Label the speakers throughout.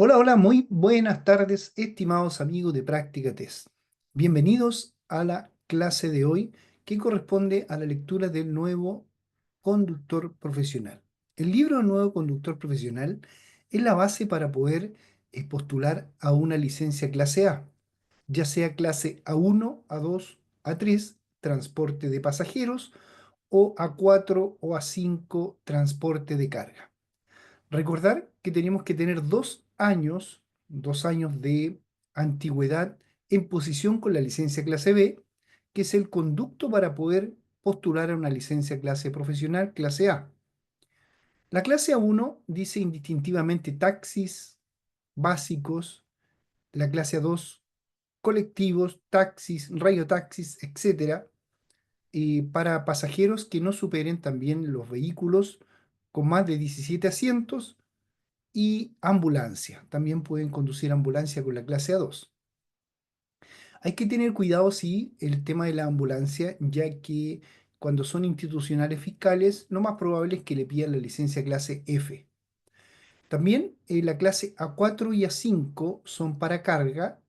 Speaker 1: Hola, hola, muy buenas tardes, estimados amigos de Práctica Test. Bienvenidos a la clase de hoy que corresponde a la lectura del nuevo conductor profesional. El libro del nuevo conductor profesional es la base para poder postular a una licencia clase A, ya sea clase A1, A2, A3, transporte de pasajeros, o A4 o A5, transporte de carga. Recordar que tenemos que tener 2 años de antigüedad en posición con la licencia clase B, que es el conducto para poder postular a una licencia clase profesional clase A. La clase A1 dice indistintivamente taxis básicos, la clase A2 colectivos, taxis, radiotaxis, etcétera, para pasajeros que no superen también los vehículos con más de 17 asientos y ambulancia. También pueden conducir ambulancia con la clase A2. Hay que tener cuidado, sí, el tema de la ambulancia, ya que cuando son institucionales fiscales, lo más probable es que le pidan la licencia clase F. También la clase A4 y A5 son para carga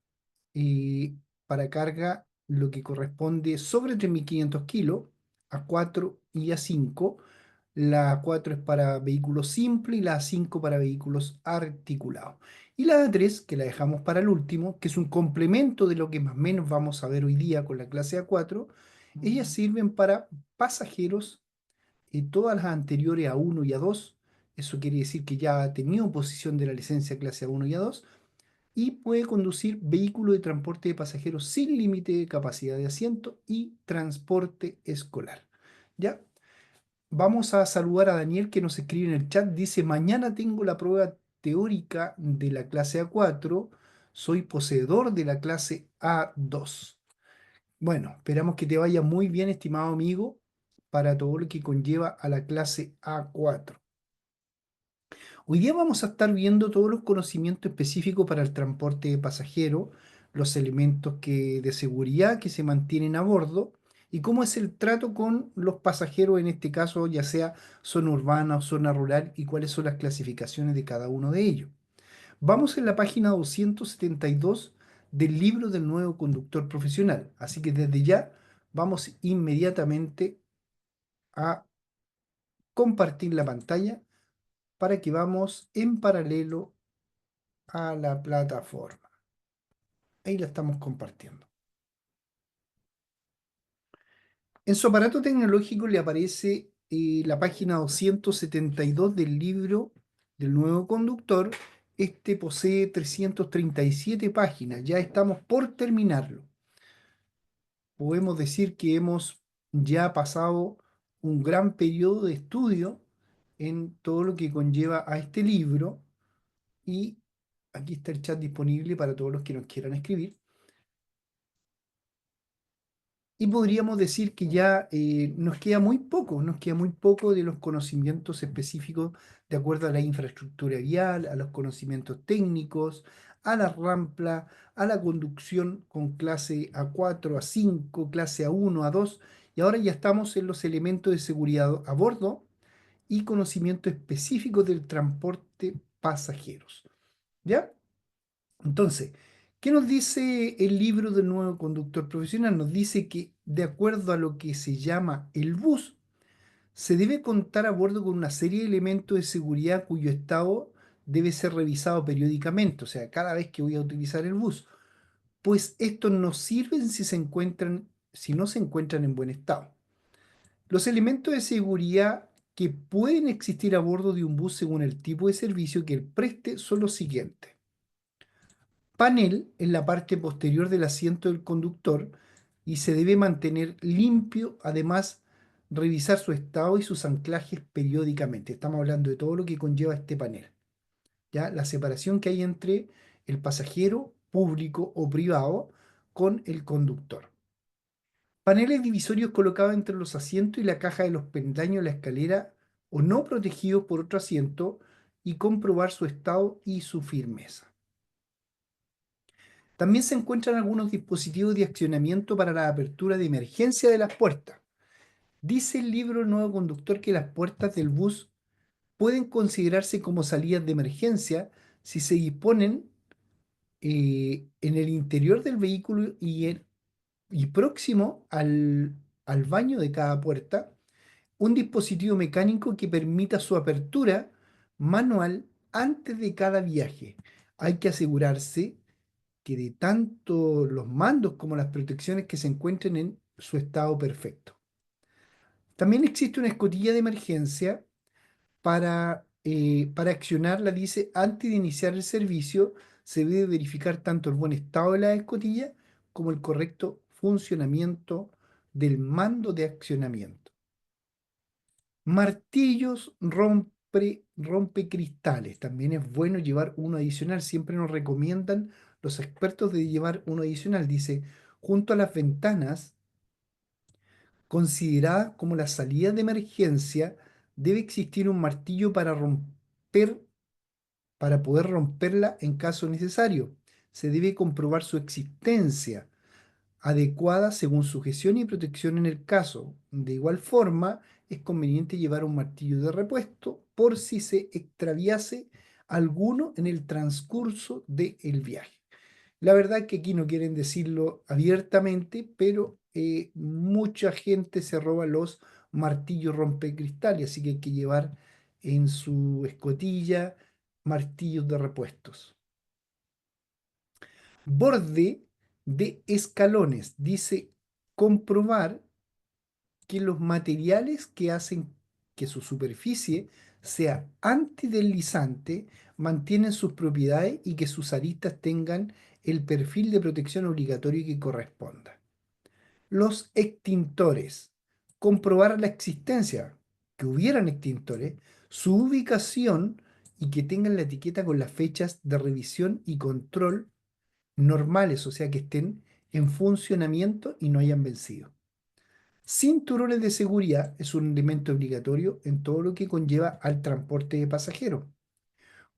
Speaker 1: lo que corresponde sobre 3.500 kilos, A4 y A5. La A4 es para vehículos simples y la A5 para vehículos articulados. Y la A3, que la dejamos para el último, que es un complemento de lo que más o menos vamos a ver hoy día con la clase A4, ellas sirven para pasajeros y todas las anteriores A1 y A2. Eso quiere decir que ya ha tenido posición de la licencia clase A1 y A2 y puede conducir vehículos de transporte de pasajeros sin límite de capacidad de asiento y transporte escolar. ¿Ya? Vamos a saludar a Daniel que nos escribe en el chat. Dice, mañana tengo la prueba teórica de la clase A4. Soy poseedor de la clase A2. Bueno, esperamos que te vaya muy bien, estimado amigo, para todo lo que conlleva a la clase A4. Hoy día vamos a estar viendo todos los conocimientos específicos para el transporte de pasajeros, los elementos de seguridad que se mantienen a bordo y cómo es el trato con los pasajeros en este caso, ya sea zona urbana o zona rural, y cuáles son las clasificaciones de cada uno de ellos. Vamos en la página 272 del libro del nuevo conductor profesional, así que desde ya vamos inmediatamente a compartir la pantalla para que vamos en paralelo a la plataforma. Ahí la estamos compartiendo. En su aparato tecnológico le aparece la página 272 del libro del nuevo conductor. Este posee 337 páginas. Ya estamos por terminarlo. Podemos decir que hemos ya pasado un gran periodo de estudio en todo lo que conlleva a este libro. Y aquí está el chat disponible para todos los que nos quieran escribir. Y podríamos decir que ya nos queda muy poco de los conocimientos específicos de acuerdo a la infraestructura vial, a los conocimientos técnicos, a la rampla, a la conducción con clase A4, A5, clase A1, A2, y ahora ya estamos en los elementos de seguridad a bordo y conocimientos específicos del transporte pasajeros. ¿Ya? Entonces, ¿qué nos dice el libro del nuevo conductor profesional? Nos dice que de acuerdo a lo que se llama el bus, se debe contar a bordo con una serie de elementos de seguridad cuyo estado debe ser revisado periódicamente, o sea, cada vez que voy a utilizar el bus, pues estos no sirven si no se encuentran en buen estado. Los elementos de seguridad que pueden existir a bordo de un bus según el tipo de servicio que él preste son los siguientes: panel en la parte posterior del asiento del conductor y se debe mantener limpio, además revisar su estado y sus anclajes periódicamente. Estamos hablando de todo lo que conlleva este panel, ¿ya? La separación que hay entre el pasajero público o privado con el conductor. Paneles divisorios colocados entre los asientos y la caja de los peldaños de la escalera o no protegidos por otro asiento y comprobar su estado y su firmeza. También se encuentran algunos dispositivos de accionamiento para la apertura de emergencia de las puertas. Dice el libro El nuevo conductor que las puertas del bus pueden considerarse como salidas de emergencia si se disponen en el interior del vehículo y próximo al baño de cada puerta, un dispositivo mecánico que permita su apertura manual antes de cada viaje. Hay que asegurarse que de tanto los mandos como las protecciones que se encuentren en su estado perfecto. También existe una escotilla de emergencia para accionarla, dice, antes de iniciar el servicio, se debe verificar tanto el buen estado de la escotilla como el correcto funcionamiento del mando de accionamiento. Martillos rompecristales. También es bueno llevar uno adicional. Siempre nos recomiendan los expertos de llevar uno adicional. Dice, junto a las ventanas consideradas como la salida de emergencia, debe existir un martillo para poder romperla en caso necesario. Se debe comprobar su existencia adecuada según sujeción y protección en el caso. De igual forma, es conveniente llevar un martillo de repuesto por si se extraviase alguno en el transcurso del viaje. La verdad es que aquí no quieren decirlo abiertamente, pero mucha gente se roba los martillos rompecristales, así que hay que llevar en su escotilla martillos de repuestos. Borde de escalones. Dice comprobar que los materiales que hacen que su superficie sea antideslizante mantienen sus propiedades y que sus aristas tengan el perfil de protección obligatorio que corresponda. Los extintores. Comprobar la existencia, que hubieran extintores, su ubicación y que tengan la etiqueta con las fechas de revisión y control normales, o sea, que estén en funcionamiento y no hayan vencido. Cinturones de seguridad es un elemento obligatorio en todo lo que conlleva al transporte de pasajeros.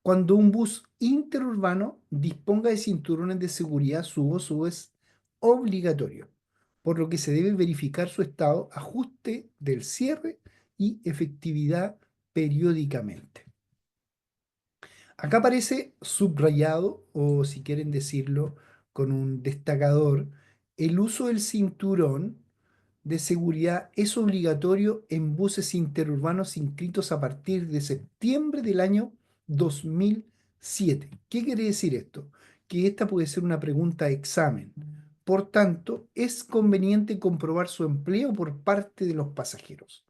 Speaker 1: Cuando un bus interurbano disponga de cinturones de seguridad, su uso es obligatorio, por lo que se debe verificar su estado, ajuste del cierre y efectividad periódicamente. Acá aparece subrayado, o si quieren decirlo con un destacador, el uso del cinturón de seguridad es obligatorio en buses interurbanos inscritos a partir de septiembre del año 2007. ¿Qué quiere decir esto? Que esta puede ser una pregunta de examen. Por tanto, es conveniente comprobar su empleo por parte de los pasajeros.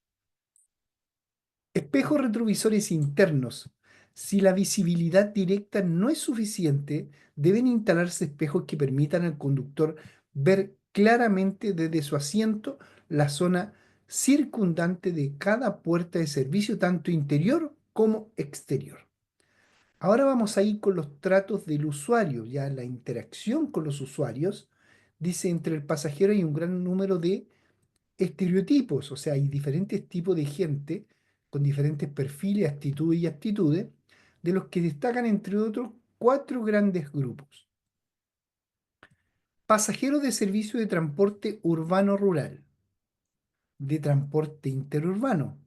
Speaker 1: Espejos retrovisores internos. Si la visibilidad directa no es suficiente, deben instalarse espejos que permitan al conductor ver claramente desde su asiento la zona circundante de cada puerta de servicio, tanto interior como exterior. Ahora vamos a ir con los tratos del usuario, ya la interacción con los usuarios. Dice, entre el pasajero hay un gran número de estereotipos, o sea, hay diferentes tipos de gente con diferentes perfiles, actitudes y aptitudes, de los que destacan, entre otros, cuatro grandes grupos. Pasajeros de servicio de transporte urbano-rural, de transporte interurbano,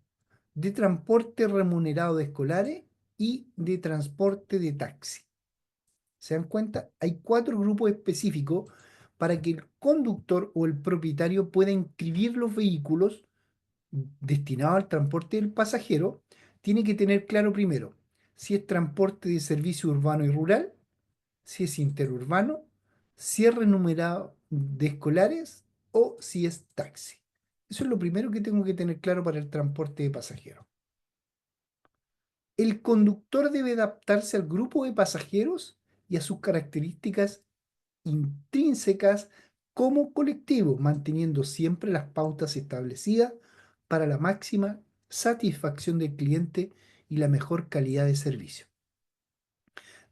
Speaker 1: de transporte remunerado de escolares y de transporte de taxi. ¿Se dan cuenta? Hay cuatro grupos específicos para que el conductor o el propietario pueda inscribir los vehículos destinado al transporte del pasajero, tiene que tener claro primero si es transporte de servicio urbano y rural, si es interurbano, si es remunerado de escolares o si es taxi. Eso es lo primero que tengo que tener claro para el transporte de pasajeros. El conductor debe adaptarse al grupo de pasajeros y a sus características intrínsecas como colectivo, manteniendo siempre las pautas establecidas para la máxima satisfacción del cliente y la mejor calidad de servicio.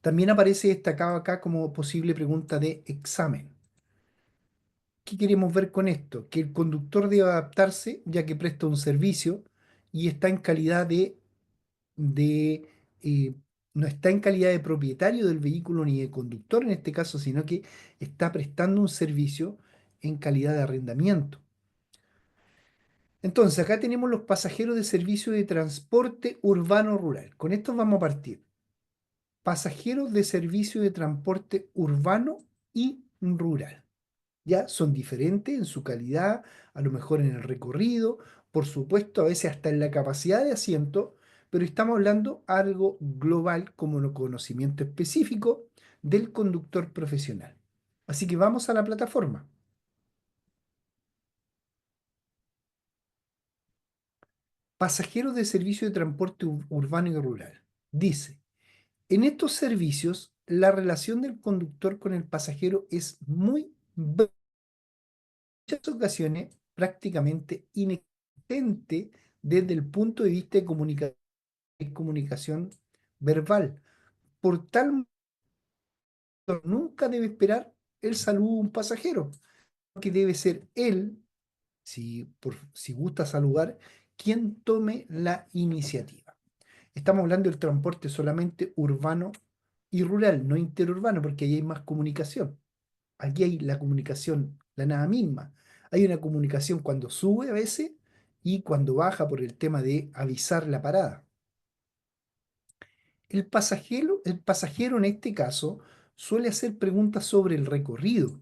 Speaker 1: También aparece destacado acá como posible pregunta de examen. ¿Qué queremos ver con esto? Que el conductor debe adaptarse ya que presta un servicio y está en calidad de no está en calidad de propietario del vehículo ni de conductor en este caso, sino que está prestando un servicio en calidad de arrendamiento. Entonces, acá tenemos los pasajeros de servicio de transporte urbano rural. Con estos vamos a partir. pasajeros de servicio de transporte urbano y rural. Ya son diferentes en su calidad, a lo mejor en el recorrido, por supuesto, a veces hasta en la capacidad de asiento, pero estamos hablando algo global como el conocimiento específico del conductor profesional. Así que vamos a la plataforma. Pasajeros de servicio de transporte urbano y rural. Dice, en estos servicios, la relación del conductor con el pasajero es muy breve, en muchas ocasiones prácticamente inexistente desde el punto de vista de comunicación verbal. Por tal motivo, nunca debe esperar el saludo de un pasajero, que debe ser él, si gusta saludar, quien tome la iniciativa. Estamos hablando del transporte solamente urbano y rural, no interurbano, porque ahí hay más comunicación. Aquí hay la comunicación, la nada misma. Hay una comunicación cuando sube a veces y cuando baja por el tema de avisar la parada. El pasajero en este caso suele hacer preguntas sobre el recorrido,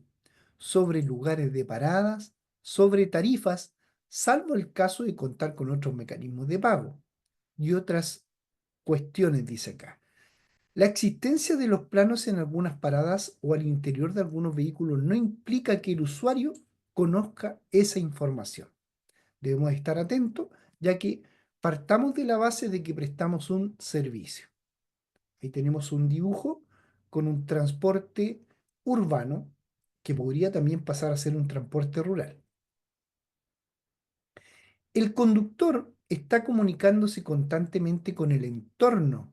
Speaker 1: sobre lugares de paradas, sobre tarifas, salvo el caso de contar con otros mecanismos de pago y otras cuestiones, dice acá. La existencia de los planos en algunas paradas o al interior de algunos vehículos no implica que el usuario conozca esa información. Debemos estar atentos, ya que partamos de la base de que prestamos un servicio. Ahí tenemos un dibujo con un transporte urbano que podría también pasar a ser un transporte rural. El conductor está comunicándose constantemente con el entorno.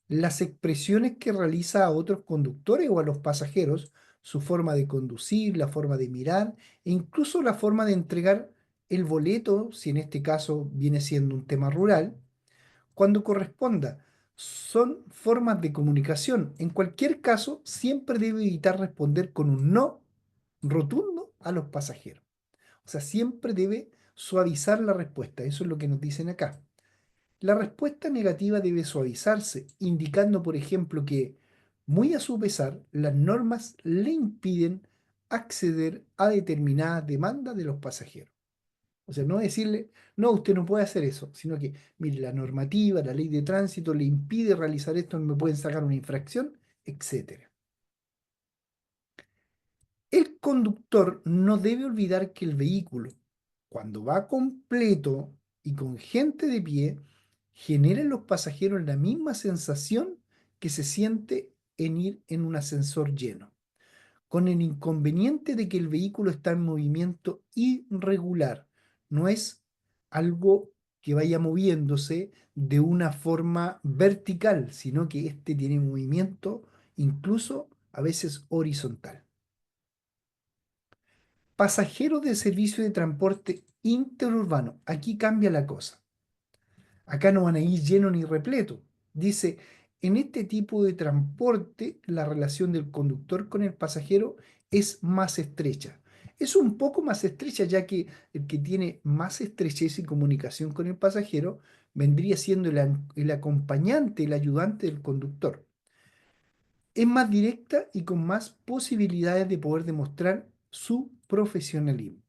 Speaker 1: Las expresiones que realiza a otros conductores o a los pasajeros, su forma de conducir, la forma de mirar e incluso la forma de entregar el boleto, si en este caso viene siendo un tema rural, cuando corresponda. Son formas de comunicación. En cualquier caso, siempre debe evitar responder con un no rotundo a los pasajeros. O sea, siempre debe suavizar la respuesta. Eso es lo que nos dicen acá. La respuesta negativa debe suavizarse, indicando, por ejemplo, que, muy a su pesar, las normas le impiden acceder a determinadas demandas de los pasajeros. O sea, no decirle, no, usted no puede hacer eso, sino que, mire, la normativa, la ley de tránsito le impide realizar esto, me pueden sacar una infracción, etcétera. El conductor no debe olvidar que el vehículo, cuando va completo y con gente de pie, genera en los pasajeros la misma sensación que se siente en ir en un ascensor lleno, con el inconveniente de que el vehículo está en movimiento irregular, no es algo que vaya moviéndose de una forma vertical, sino que este tiene movimiento incluso a veces horizontal. Pasajeros de servicio de transporte interurbano. Aquí cambia la cosa. Acá no van a ir lleno ni repleto. Dice, en este tipo de transporte, la relación del conductor con el pasajero es más estrecha. Es un poco más estrecha, ya que el que tiene más estrechez y comunicación con el pasajero vendría siendo el acompañante, el ayudante del conductor. Es más directa y con más posibilidades de poder demostrar su profesionalismo.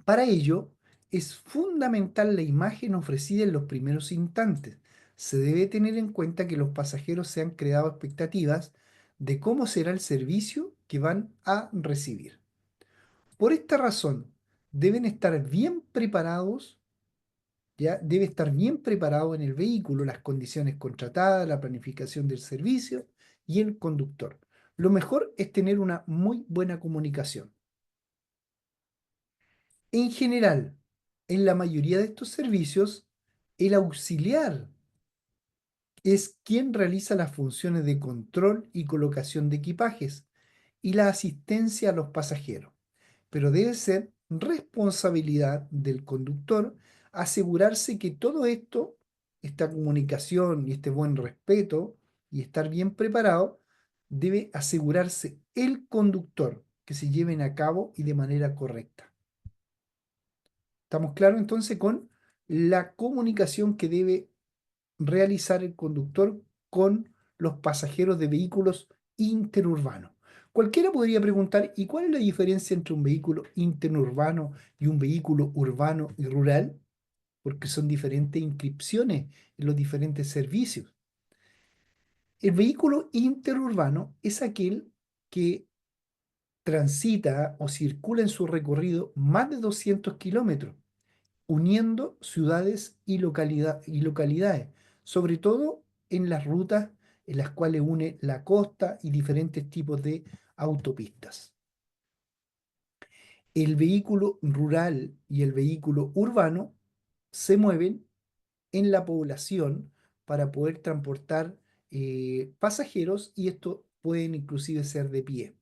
Speaker 1: Para ello, es fundamental la imagen ofrecida en los primeros instantes. Se debe tener en cuenta que los pasajeros se han creado expectativas de cómo será el servicio que van a recibir. Por esta razón, deben estar bien preparados, ya debe estar bien preparado en el vehículo, las condiciones contratadas, la planificación del servicio y el conductor. Lo mejor es tener una muy buena comunicación. En general, en la mayoría de estos servicios, el auxiliar es quien realiza las funciones de control y colocación de equipajes y la asistencia a los pasajeros, pero debe ser responsabilidad del conductor asegurarse que todo esto, esta comunicación y este buen respeto y estar bien preparado, debe asegurarse el conductor que se lleven a cabo y de manera correcta. ¿Estamos claros entonces con la comunicación que debe realizar el conductor con los pasajeros de vehículos interurbanos. Cualquiera podría preguntar, ¿y cuál es la diferencia entre un vehículo interurbano y un vehículo urbano y rural? Porque son diferentes inscripciones en los diferentes servicios. El vehículo interurbano es aquel que transita o circula en su recorrido más de 200 kilómetros, uniendo ciudades y localidades, sobre todo en las rutas en las cuales une la costa y diferentes tipos de autopistas. El vehículo rural y el vehículo urbano se mueven en la población para poder transportar pasajeros, y esto pueden inclusive ser de pie.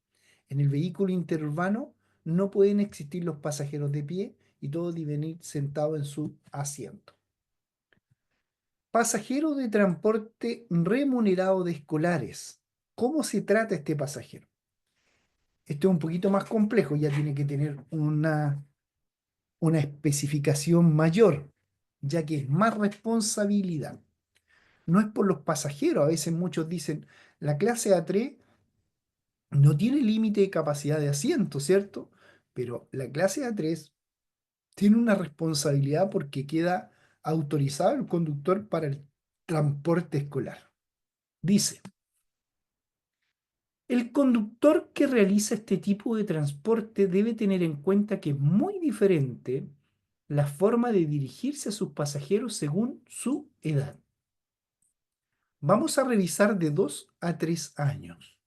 Speaker 1: En el vehículo interurbano no pueden existir los pasajeros de pie y todos deben ir sentados en su asiento. Pasajero de transporte remunerado de escolares. ¿Cómo se trata este pasajero? Esto es un poquito más complejo, ya tiene que tener una especificación mayor, ya que es más responsabilidad. No es por los pasajeros, a veces muchos dicen, la clase A3 no tiene límite de capacidad de asiento, ¿cierto? Pero la clase A3 tiene una responsabilidad porque queda autorizado el conductor para el transporte escolar. Dice, el conductor que realiza este tipo de transporte debe tener en cuenta que es muy diferente la forma de dirigirse a sus pasajeros según su edad. Vamos a revisar de 2 a 3 años.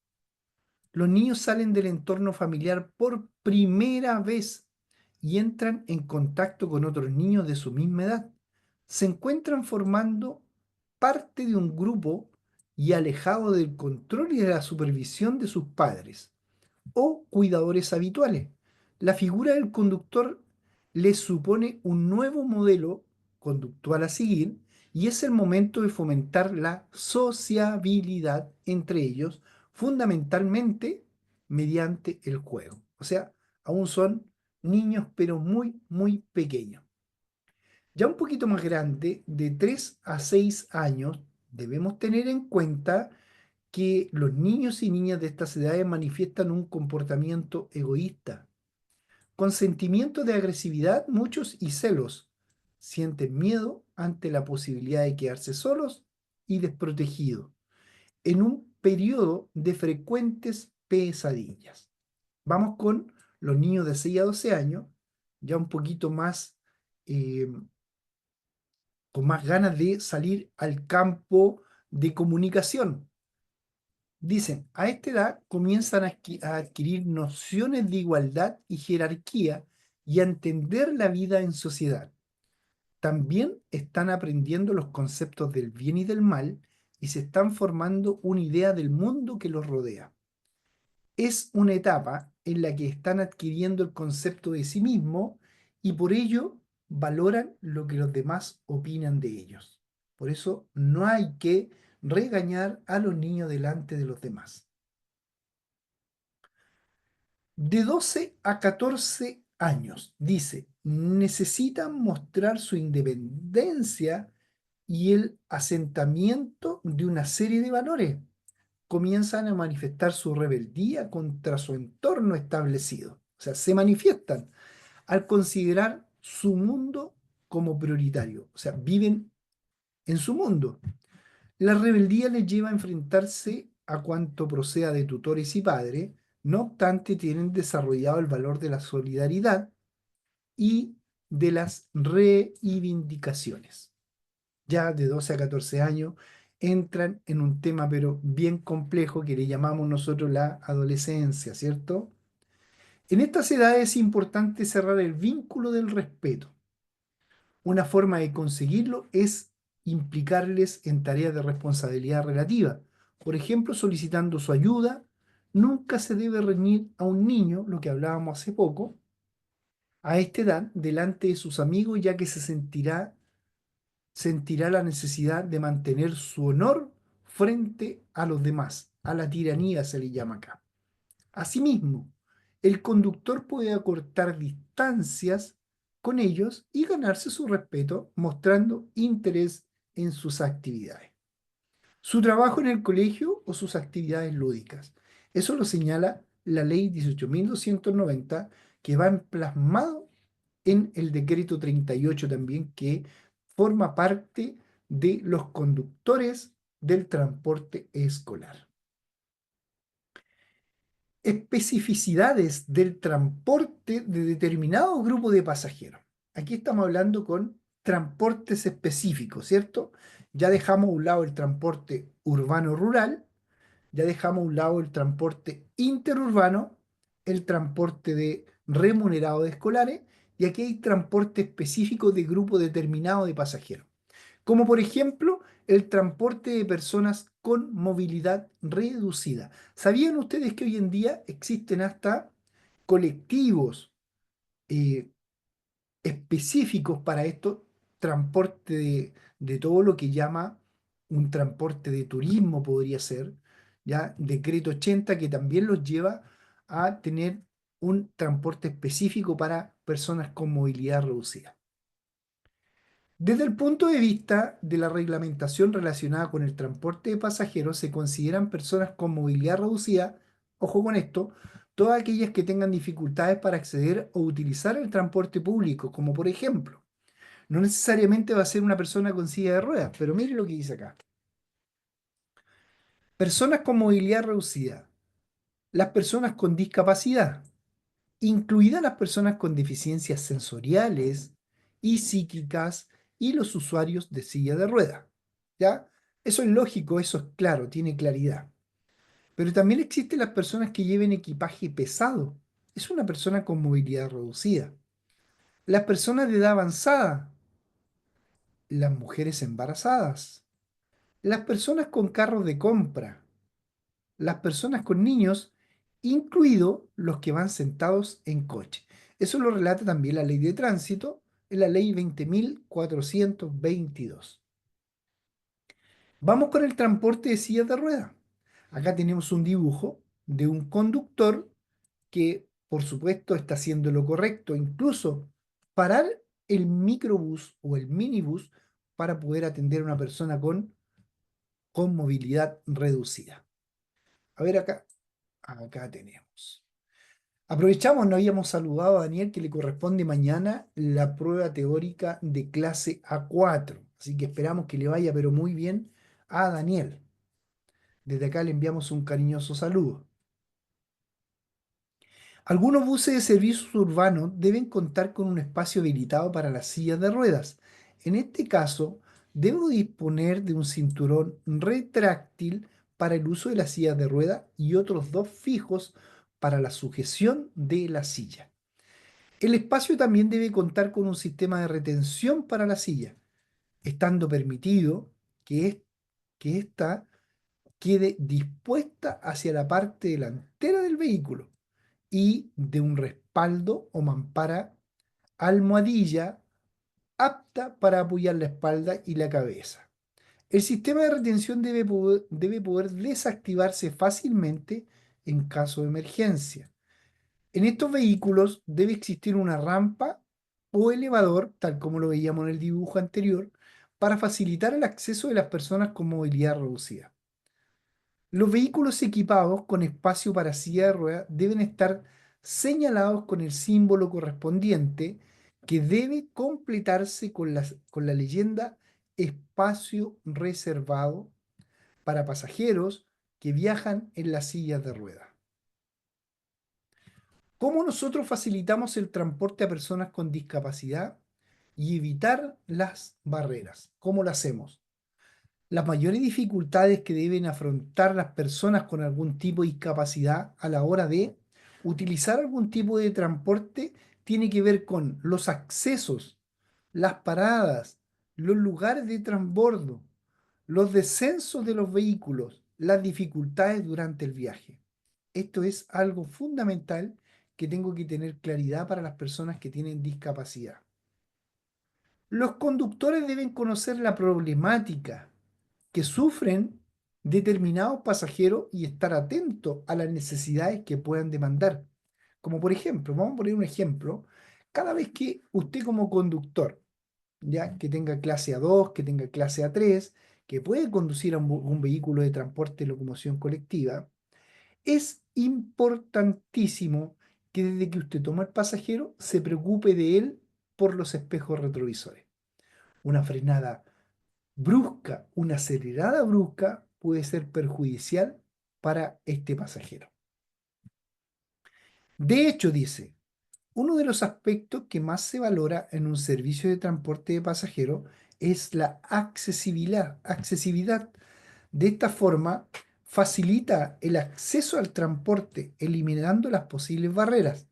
Speaker 1: Los niños salen del entorno familiar por primera vez y entran en contacto con otros niños de su misma edad. Se encuentran formando parte de un grupo y alejados del control y de la supervisión de sus padres o cuidadores habituales. La figura del conductor les supone un nuevo modelo conductual a seguir, y es el momento de fomentar la sociabilidad entre ellos, fundamentalmente mediante el juego. O sea, aún son niños, pero muy, muy pequeños. Ya un poquito más grande, de 3 a 6 años, debemos tener en cuenta que los niños y niñas de estas edades manifiestan un comportamiento egoísta, con sentimientos de agresividad muchos y celos. Sienten miedo ante la posibilidad de quedarse solos y desprotegidos, en un periodo de frecuentes pesadillas. Vamos con los niños de 6 a 12 años, ya un poquito más, eh, con más ganas de salir al campo de comunicación. Dicen, a esta edad comienzan a adquirir nociones de igualdad y jerarquía y a entender la vida en sociedad. También están aprendiendo los conceptos del bien y del mal y se están formando una idea del mundo que los rodea. Es una etapa en la que están adquiriendo el concepto de sí mismo y por ello valoran lo que los demás opinan de ellos. Por eso no hay que regañar a los niños delante de los demás. De 12 a 14 años, dice, necesitan mostrar su independencia y el asentamiento de una serie de valores. Comienzan a manifestar su rebeldía contra su entorno establecido. O sea, se manifiestan al considerar su mundo como prioritario. O sea, viven en su mundo. La rebeldía les lleva a enfrentarse a cuanto proceda de tutores y padres. No obstante, tienen desarrollado el valor de la solidaridad y de las reivindicaciones. Ya de 12 a 14 años entran en un tema pero bien complejo que le llamamos nosotros la adolescencia, ¿cierto? En estas edades es importante cerrar el vínculo del respeto. Una forma de conseguirlo es implicarles en tareas de responsabilidad relativa. Por ejemplo, solicitando su ayuda. Nunca se debe reñir a un niño, lo que hablábamos hace poco, a esta edad, delante de sus amigos, ya que sentirá la necesidad de mantener su honor frente a los demás. A la tiranía se le llama acá. Asimismo, el conductor puede acortar distancias con ellos y ganarse su respeto mostrando interés en sus actividades. su trabajo en el colegio o sus actividades lúdicas. Eso lo señala la ley 18.290 que va plasmado en el decreto 38 también, que forma parte de los conductores del transporte escolar. Especificidades del transporte de determinado grupo de pasajeros. Aquí estamos hablando con transportes específicos, ¿cierto? Ya dejamos a un lado el transporte urbano-rural, ya dejamos a un lado el transporte interurbano, el transporte de remunerado de escolares, y aquí hay transporte específico de grupo determinado de pasajeros, como por ejemplo el transporte de personas con movilidad reducida. ¿Sabían ustedes que hoy en día existen hasta colectivos eh, específicos para esto? Transporte de todo lo que llama un transporte de turismo podría ser, ¿ya? Decreto 80 que también los lleva a tener un transporte específico para personas con movilidad reducida. Desde el punto de vista de la reglamentación relacionada con el transporte de pasajeros, se consideran personas con movilidad reducida, ojo con esto, todas aquellas que tengan dificultades para acceder o utilizar el transporte público, como por ejemplo, no necesariamente va a ser una persona con silla de ruedas, pero mire lo que dice acá. Personas con movilidad reducida, las personas con discapacidad, incluidas las personas con deficiencias sensoriales y psíquicas y los usuarios de silla de ruedas. ¿Ya? Eso es lógico, eso es claro, tiene claridad. Pero también existen las personas que lleven equipaje pesado. Es una persona con movilidad reducida. Las personas de edad avanzada, las mujeres embarazadas, las personas con carros de compra, las personas con niños, incluidos los que van sentados en coche. Eso lo relata también la ley de tránsito en la ley 20.422. Vamos con el transporte de sillas de ruedas. Acá tenemos un dibujo de un conductor que, por supuesto, está haciendo lo correcto, incluso parar el microbús o el minibús para poder atender a una persona con movilidad reducida. A ver acá tenemos. Aprovechamos, no habíamos saludado a Daniel que le corresponde mañana la prueba teórica de clase A4. Así que esperamos que le vaya, pero muy bien a Daniel. Desde acá le enviamos un cariñoso saludo. Algunos buses de servicios urbanos deben contar con un espacio habilitado para las sillas de ruedas. En este caso, debo disponer de un cinturón retráctil para el uso de las sillas de rueda y otros dos fijos para la sujeción de la silla. El espacio también debe contar con un sistema de retención para la silla, estando permitido que ésta quede dispuesta hacia la parte delantera del vehículo y de un respaldo o mampara almohadilla apta para apoyar la espalda y la cabeza. El sistema de retención debe poder desactivarse fácilmente en caso de emergencia. En estos vehículos debe existir una rampa o elevador, tal como lo veíamos en el dibujo anterior, para facilitar el acceso de las personas con movilidad reducida. Los vehículos equipados con espacio para silla de ruedas deben estar señalados con el símbolo correspondiente que debe completarse con la leyenda espacio reservado para pasajeros que viajan en las sillas de ruedas. ¿Cómo nosotros facilitamos el transporte a personas con discapacidad y evitar las barreras? ¿Cómo lo hacemos? Las mayores dificultades que deben afrontar las personas con algún tipo de discapacidad a la hora de utilizar algún tipo de transporte tiene que ver con los accesos, las paradas, los lugares de transbordo, los descensos de los vehículos, las dificultades durante el viaje. Esto es algo fundamental que tengo que tener claridad para las personas que tienen discapacidad. Los conductores deben conocer la problemática que sufren determinados pasajeros y estar atentos a las necesidades que puedan demandar. Como por ejemplo, vamos a poner un ejemplo, cada vez que usted como conductor, ya que tenga clase A2, que tenga clase A3, que puede conducir a un vehículo de transporte y locomoción colectiva, es importantísimo que desde que usted toma el pasajero se preocupe de él por los espejos retrovisores. Una frenada brusca, una acelerada brusca puede ser perjudicial para este pasajero. De hecho, dice, uno de los aspectos que más se valora en un servicio de transporte de pasajeros es la accesibilidad. De esta forma, facilita el acceso al transporte, eliminando las posibles barreras.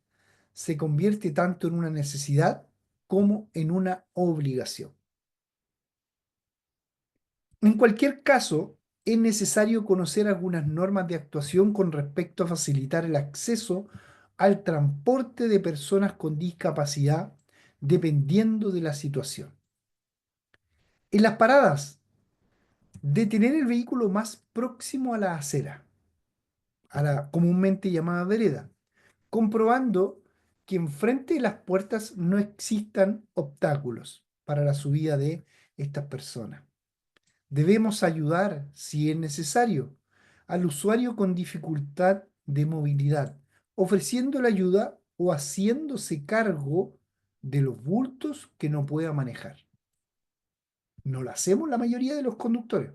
Speaker 1: Se convierte tanto en una necesidad como en una obligación. En cualquier caso, es necesario conocer algunas normas de actuación con respecto a facilitar el acceso al transporte de personas con discapacidad, dependiendo de la situación. En las paradas, detener el vehículo más próximo a la acera, a la comúnmente llamada vereda, comprobando que enfrente de las puertas no existan obstáculos para la subida de estas personas. Debemos ayudar, si es necesario, al usuario con dificultad de movilidad, ofreciendo la ayuda o haciéndose cargo de los bultos que no pueda manejar. No lo hacemos la mayoría de los conductores.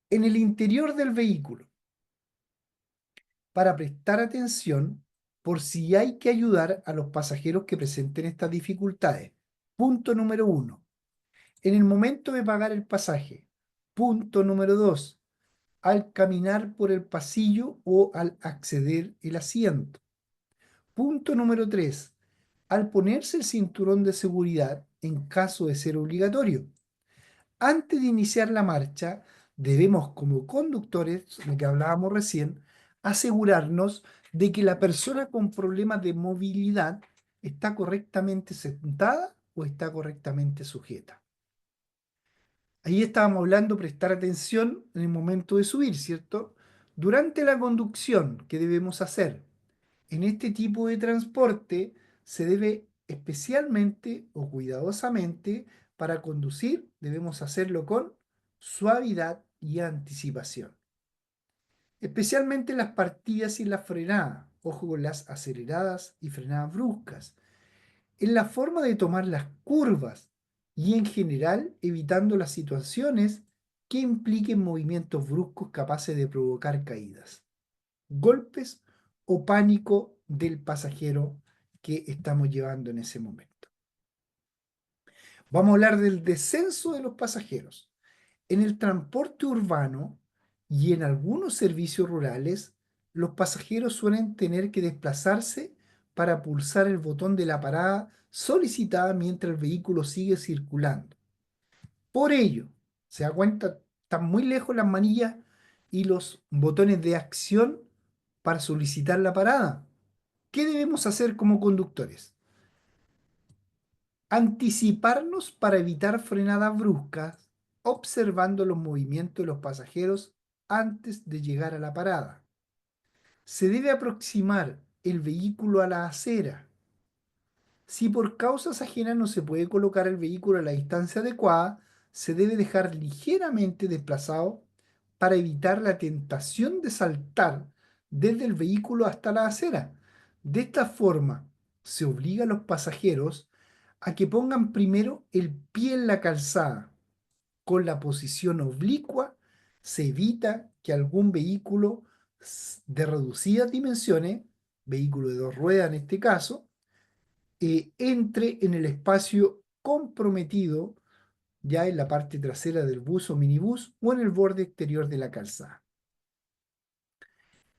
Speaker 1: En el interior del vehículo, para prestar atención por si hay que ayudar a los pasajeros que presenten estas dificultades. Punto número 1. En el momento de pagar el pasaje. Punto número 2. Al caminar por el pasillo o al acceder el asiento. Punto número 3. Al ponerse el cinturón de seguridad en caso de ser obligatorio. Antes de iniciar la marcha, debemos como conductores, lo que hablábamos recién, asegurarnos de que la persona con problemas de movilidad está correctamente sentada o está correctamente sujeta. Ahí estábamos hablando, prestar atención en el momento de subir, ¿cierto? Durante la conducción, ¿qué debemos hacer? En este tipo de transporte se debe especialmente o cuidadosamente, para conducir, debemos hacerlo con suavidad y anticipación. Especialmente en las partidas y en la frenada. Ojo con las aceleradas y frenadas bruscas. En la forma de tomar las curvas y en general evitando las situaciones que impliquen movimientos bruscos capaces de provocar caídas, golpes o pánico del pasajero que estamos llevando en ese momento. Vamos a hablar del descenso de los pasajeros. En el transporte urbano y en algunos servicios rurales, los pasajeros suelen tener que desplazarse para pulsar el botón de la parada solicitada mientras el vehículo sigue circulando. Por ello, se da cuenta, están muy lejos las manillas y los botones de acción para solicitar la parada. ¿Qué debemos hacer como conductores? Anticiparnos para evitar frenadas bruscas, observando los movimientos de los pasajeros antes de llegar a la parada. Se debe aproximar el vehículo a la acera. Si por causas ajenas no se puede colocar el vehículo a la distancia adecuada, se debe dejar ligeramente desplazado para evitar la tentación de saltar desde el vehículo hasta la acera. De esta forma, se obliga a los pasajeros a que pongan primero el pie en la calzada. Con la posición oblicua se evita que algún vehículo de reducidas dimensiones, vehículo de dos ruedas en este caso, entre en el espacio comprometido ya en la parte trasera del bus o minibús o en el borde exterior de la calzada.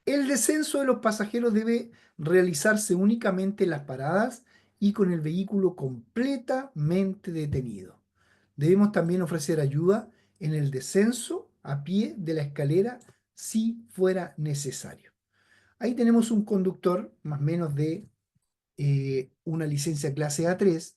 Speaker 1: El descenso de los pasajeros debe realizarse únicamente en las paradas y con el vehículo completamente detenido. Debemos también ofrecer ayuda en el descenso a pie de la escalera si fuera necesario. Ahí tenemos un conductor más o menos de una licencia clase A3,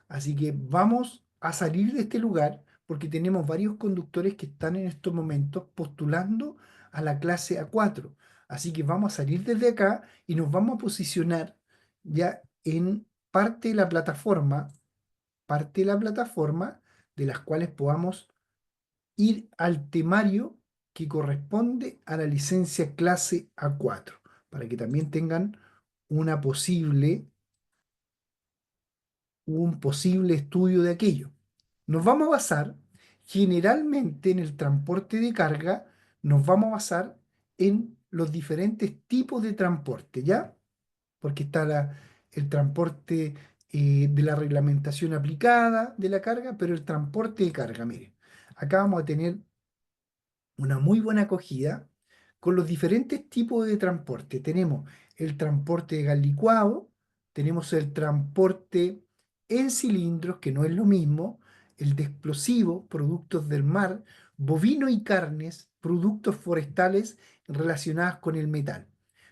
Speaker 1: así que vamos a salir de este lugar porque tenemos varios conductores que están en estos momentos postulando a la clase A4. Así que vamos a salir desde acá y nos vamos a posicionar ya en parte de la plataforma de las cuales podamos ir al temario que corresponde a la licencia clase A4, para que también tengan una posible, un posible estudio de aquello. Nos vamos a basar generalmente en el transporte de carga, nos vamos a basar en los diferentes tipos de transporte, ¿ya? Porque está el transporte de la reglamentación aplicada de la carga, pero el transporte de carga, mire, acá vamos a tener una muy buena acogida con los diferentes tipos de transporte. Tenemos el transporte de gas licuado, tenemos el transporte en cilindros, que no es lo mismo, el de explosivos, productos del mar, bovino y carnes, productos forestales relacionados con el metal.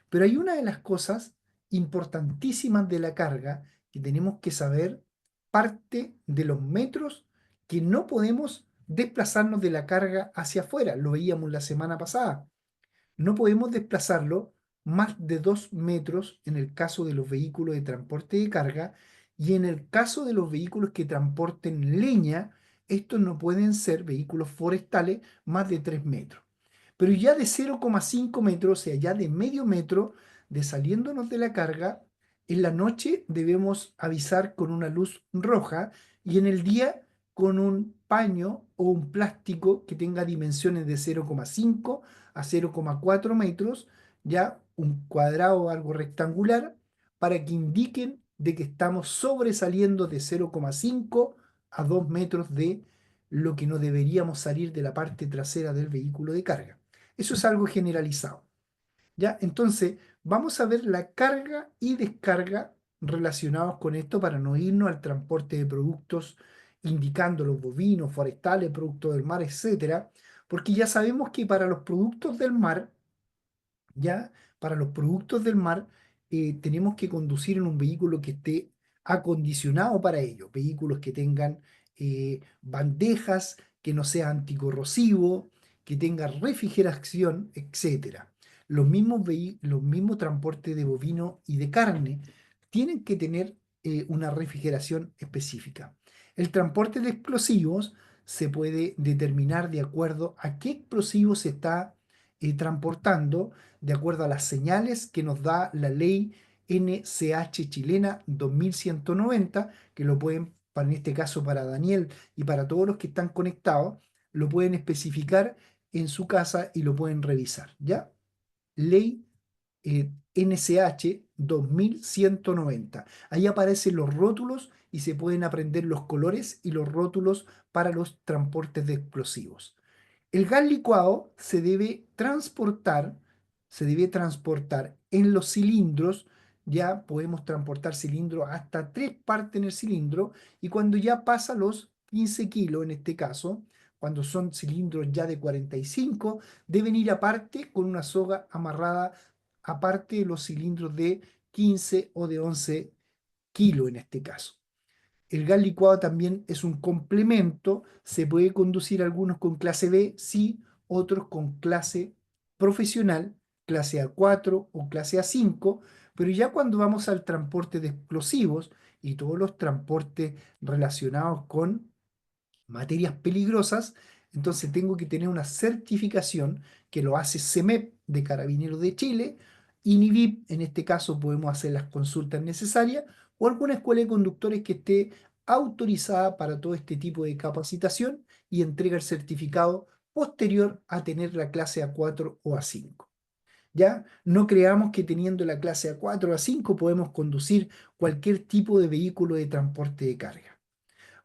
Speaker 1: Pero hay una de las cosas importantísimas de la carga que tenemos que saber, parte de los metros que no podemos desplazarnos de la carga hacia afuera. Lo veíamos la semana pasada. No podemos desplazarlo más de 2 metros en el caso de los vehículos de transporte de carga, y en el caso de los vehículos que transporten leña, estos no pueden ser vehículos forestales más de 3 metros. Pero ya de 0,5 metros, o sea, ya de medio metro, de saliéndonos de la carga, en la noche debemos avisar con una luz roja, y en el día con un paño o un plástico que tenga dimensiones de 0,5 a 0,4 metros, ya un cuadrado o algo rectangular, para que indiquen de que estamos sobresaliendo de 0,5 a 2 metros de lo que no deberíamos salir de la parte trasera del vehículo de carga. Eso es algo generalizado. ¿Ya? Entonces, vamos a ver la carga y descarga relacionados con esto para no irnos al transporte de productos indicando los bovinos, forestales, productos del mar, etcétera, porque ya sabemos que para los productos del mar, ya para los productos del mar, tenemos que conducir en un vehículo que esté acondicionado para ello, vehículos que tengan bandejas, que no sea anticorrosivo, que tenga refrigeración, etcétera. Los mismos transportes de bovino y de carne tienen que tener una refrigeración específica. El transporte de explosivos se puede determinar de acuerdo a qué explosivo se está transportando, de acuerdo a las señales que nos da la ley NCH chilena 2190, que lo pueden, en este caso para Daniel y para todos los que están conectados, lo pueden especificar en su casa y lo pueden revisar, ¿ya? Ley NCH 2190. Ahí aparecen los rótulos y se pueden aprender los colores y los rótulos para los transportes de explosivos. El gas licuado se debe transportar en los cilindros. Ya podemos transportar cilindros hasta 3 partes en el cilindro, y cuando ya pasa los 15 kilos, en este caso, cuando son cilindros ya de 45, deben ir aparte con una soga amarrada aparte de los cilindros de 15 o de 11 kilos en este caso. El gas licuado también es un complemento, se puede conducir algunos con clase B, sí, otros con clase profesional, clase A4 o clase A5, pero ya cuando vamos al transporte de explosivos y todos los transportes relacionados con materias peligrosas, entonces tengo que tener una certificación que lo hace CEMEP de Carabineros de Chile, INIVIP, en este caso podemos hacer las consultas necesarias, o alguna escuela de conductores que esté autorizada para todo este tipo de capacitación y entrega el certificado posterior a tener la clase A4 o A5. ¿Ya? No creamos que teniendo la clase A4 o A5 podemos conducir cualquier tipo de vehículo de transporte de carga.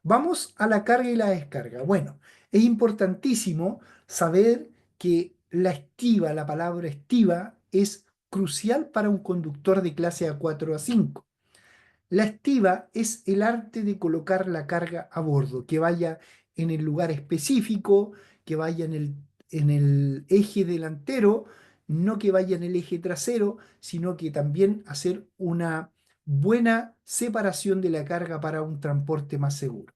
Speaker 1: Vamos a la carga y la descarga. Bueno, es importantísimo saber que la estiva, la palabra estiva, es crucial para un conductor de clase A4 a 5. La estiva es el arte de colocar la carga a bordo, que vaya en el lugar específico, que vaya en el eje delantero, no que vaya en el eje trasero, sino que también hacer una buena separación de la carga para un transporte más seguro.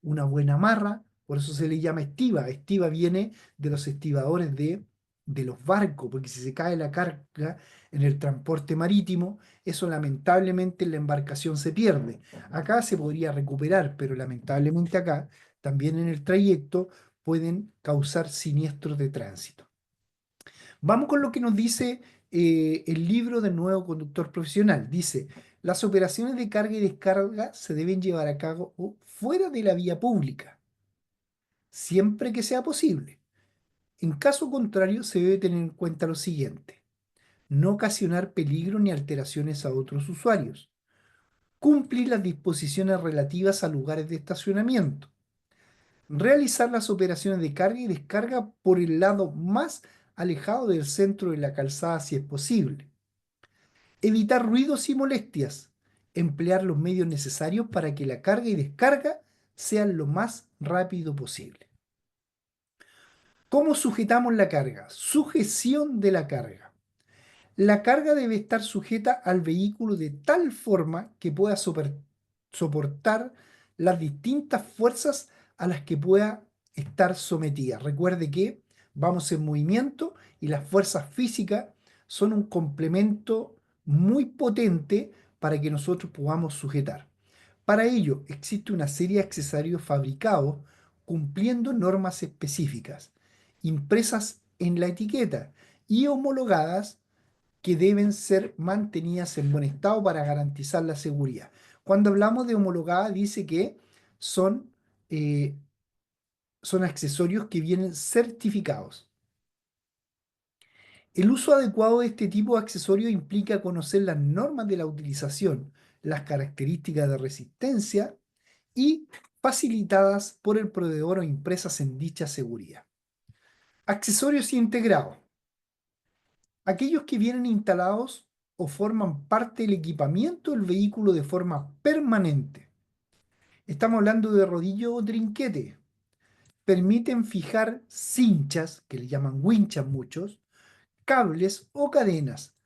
Speaker 1: Una buena amarra, por eso se le llama estiva. Estiva viene de los estibadores de los barcos, porque si se cae la carga en el transporte marítimo, eso lamentablemente en la embarcación se pierde. Acá se podría recuperar, pero lamentablemente acá, también en el trayecto, pueden causar siniestros de tránsito. Vamos con lo que nos dice el libro del nuevo conductor profesional. Dice, las operaciones de carga y descarga se deben llevar a cabo fuera de la vía pública, siempre que sea posible. En caso contrario, se debe tener en cuenta lo siguiente: no ocasionar peligro ni alteraciones a otros usuarios, cumplir las disposiciones relativas a lugares de estacionamiento, realizar las operaciones de carga y descarga por el lado más alejado del centro de la calzada si es posible, evitar ruidos y molestias, emplear los medios necesarios para que la carga y descarga sean lo más rápido posible. ¿Cómo sujetamos la carga? Sujeción de la carga. La carga debe estar sujeta al vehículo de tal forma que pueda soportar las distintas fuerzas a las que pueda estar sometida. Recuerde que vamos en movimiento y las fuerzas físicas son un complemento muy potente para que nosotros podamos sujetar. Para ello existe una serie de accesorios fabricados cumpliendo normas específicas, impresas en la etiqueta y homologadas, que deben ser mantenidas en buen estado para garantizar la seguridad. Cuando hablamos de homologada, dice que son, eh, son accesorios que vienen certificados. El uso adecuado de este tipo de accesorios implica conocer las normas de la utilización, las características de resistencia y facilitadas por el proveedor o impresas en dicha seguridad. Accesorios integrados: aquellos que vienen instalados o forman parte del equipamiento del vehículo de forma permanente. Estamos hablando de rodillo o trinquete. Permiten fijar cinchas, que le llaman winchas muchos, cables o cadenas.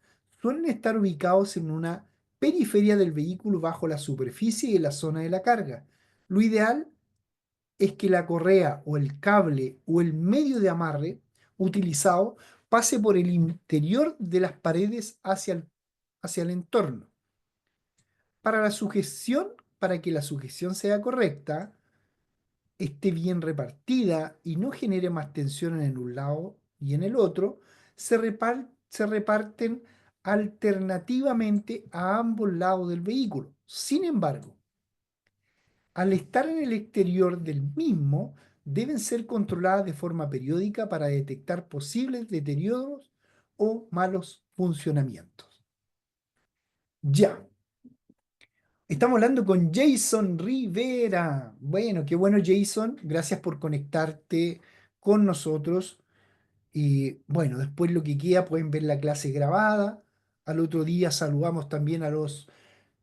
Speaker 1: Suelen estar ubicados en una periferia del vehículo bajo la superficie y en la zona de la carga. Lo ideal es que la correa o el cable o el medio de amarre utilizado pase por el interior de las paredes hacia el entorno. Para la sujeción, para que la sujeción sea correcta, esté bien repartida y no genere más tensión en un lado y en el otro, se reparten alternativamente a ambos lados del vehículo. Sin embargo, al estar en el exterior del mismo, deben ser controladas de forma periódica para detectar posibles deterioros o malos funcionamientos. Ya, estamos hablando con Jason Rivera. Bueno, qué bueno, Jason. Gracias por conectarte con nosotros. Y bueno, después lo que queda pueden ver la clase grabada. Al otro día saludamos también a los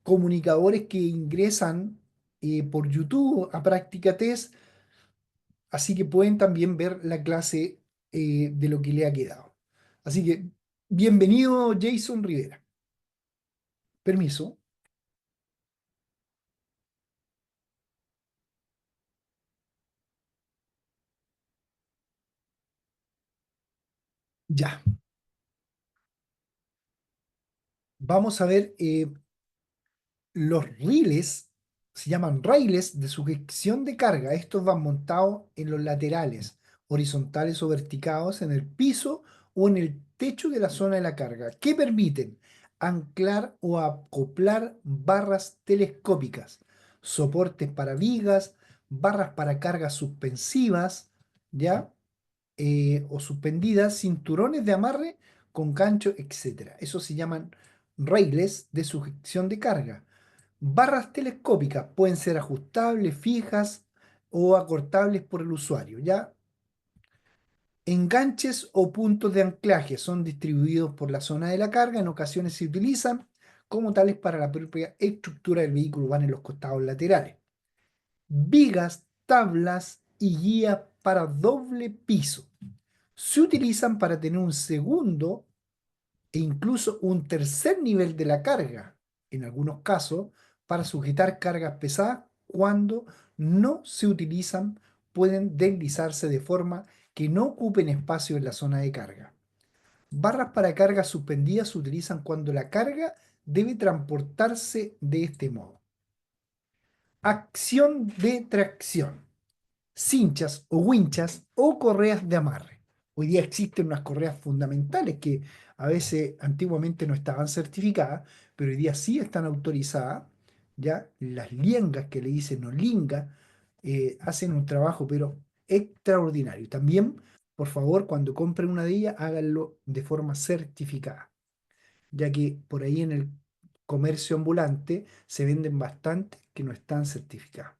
Speaker 1: comunicadores que ingresan por YouTube a Práctica Test. Así que pueden también ver la clase de lo que le ha quedado. Así que, bienvenido Jason Rivera. Permiso. Ya. Vamos a ver los riles, se llaman raíles de sujeción de carga. Estos van montados en los laterales, horizontales o verticales, en el piso o en el techo de la zona de la carga, que permiten anclar o acoplar barras telescópicas, soportes para vigas, barras para cargas suspensivas, ¿ya? O suspendidas, cinturones de amarre con gancho, etcétera. Eso se llaman raíles de sujeción de carga. Barras telescópicas pueden ser ajustables, fijas o acortables por el usuario, ¿ya? Enganches o puntos de anclaje son distribuidos por la zona de la carga. En ocasiones se utilizan como tales para la propia estructura del vehículo, van en los costados laterales. Vigas, tablas y guías para doble piso se utilizan para tener un segundo e incluso un tercer nivel de la carga, en algunos casos, para sujetar cargas pesadas. Cuando no se utilizan, pueden deslizarse de forma que no ocupen espacio en la zona de carga. Barras para carga suspendidas se utilizan cuando la carga debe transportarse de este modo. Acción de tracción. cinchas o winchas o correas de amarre. Hoy día existen unas correas fundamentales que a veces antiguamente no estaban certificadas, pero hoy día sí están autorizadas. Ya las liengas que le dicen o lingas hacen un trabajo pero extraordinario. También, por favor, cuando compren una de ellas, háganlo de forma certificada, ya que por ahí en el comercio ambulante se venden bastantes que no están certificadas.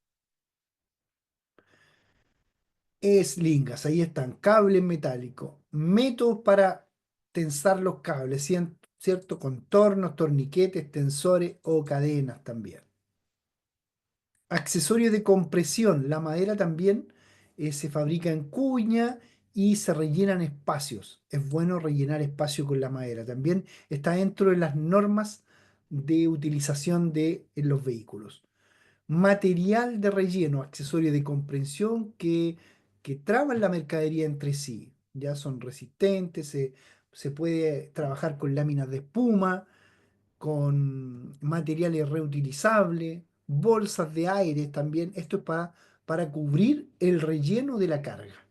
Speaker 1: Eslingas, ahí están, cables metálicos, métodos para tensar los cables, ¿cierto? Contornos, torniquetes, tensores o cadenas también. Accesorios de compresión, la madera también se fabrica en cuña y se rellenan espacios. Es bueno rellenar espacio con la madera. También está dentro de las normas de utilización en los vehículos. Material de relleno, accesorios de comprensión que traban la mercadería entre sí. Ya son resistentes, se puede trabajar con láminas de espuma, con materiales reutilizables, bolsas de aire también. Esto es para cubrir el relleno de la carga.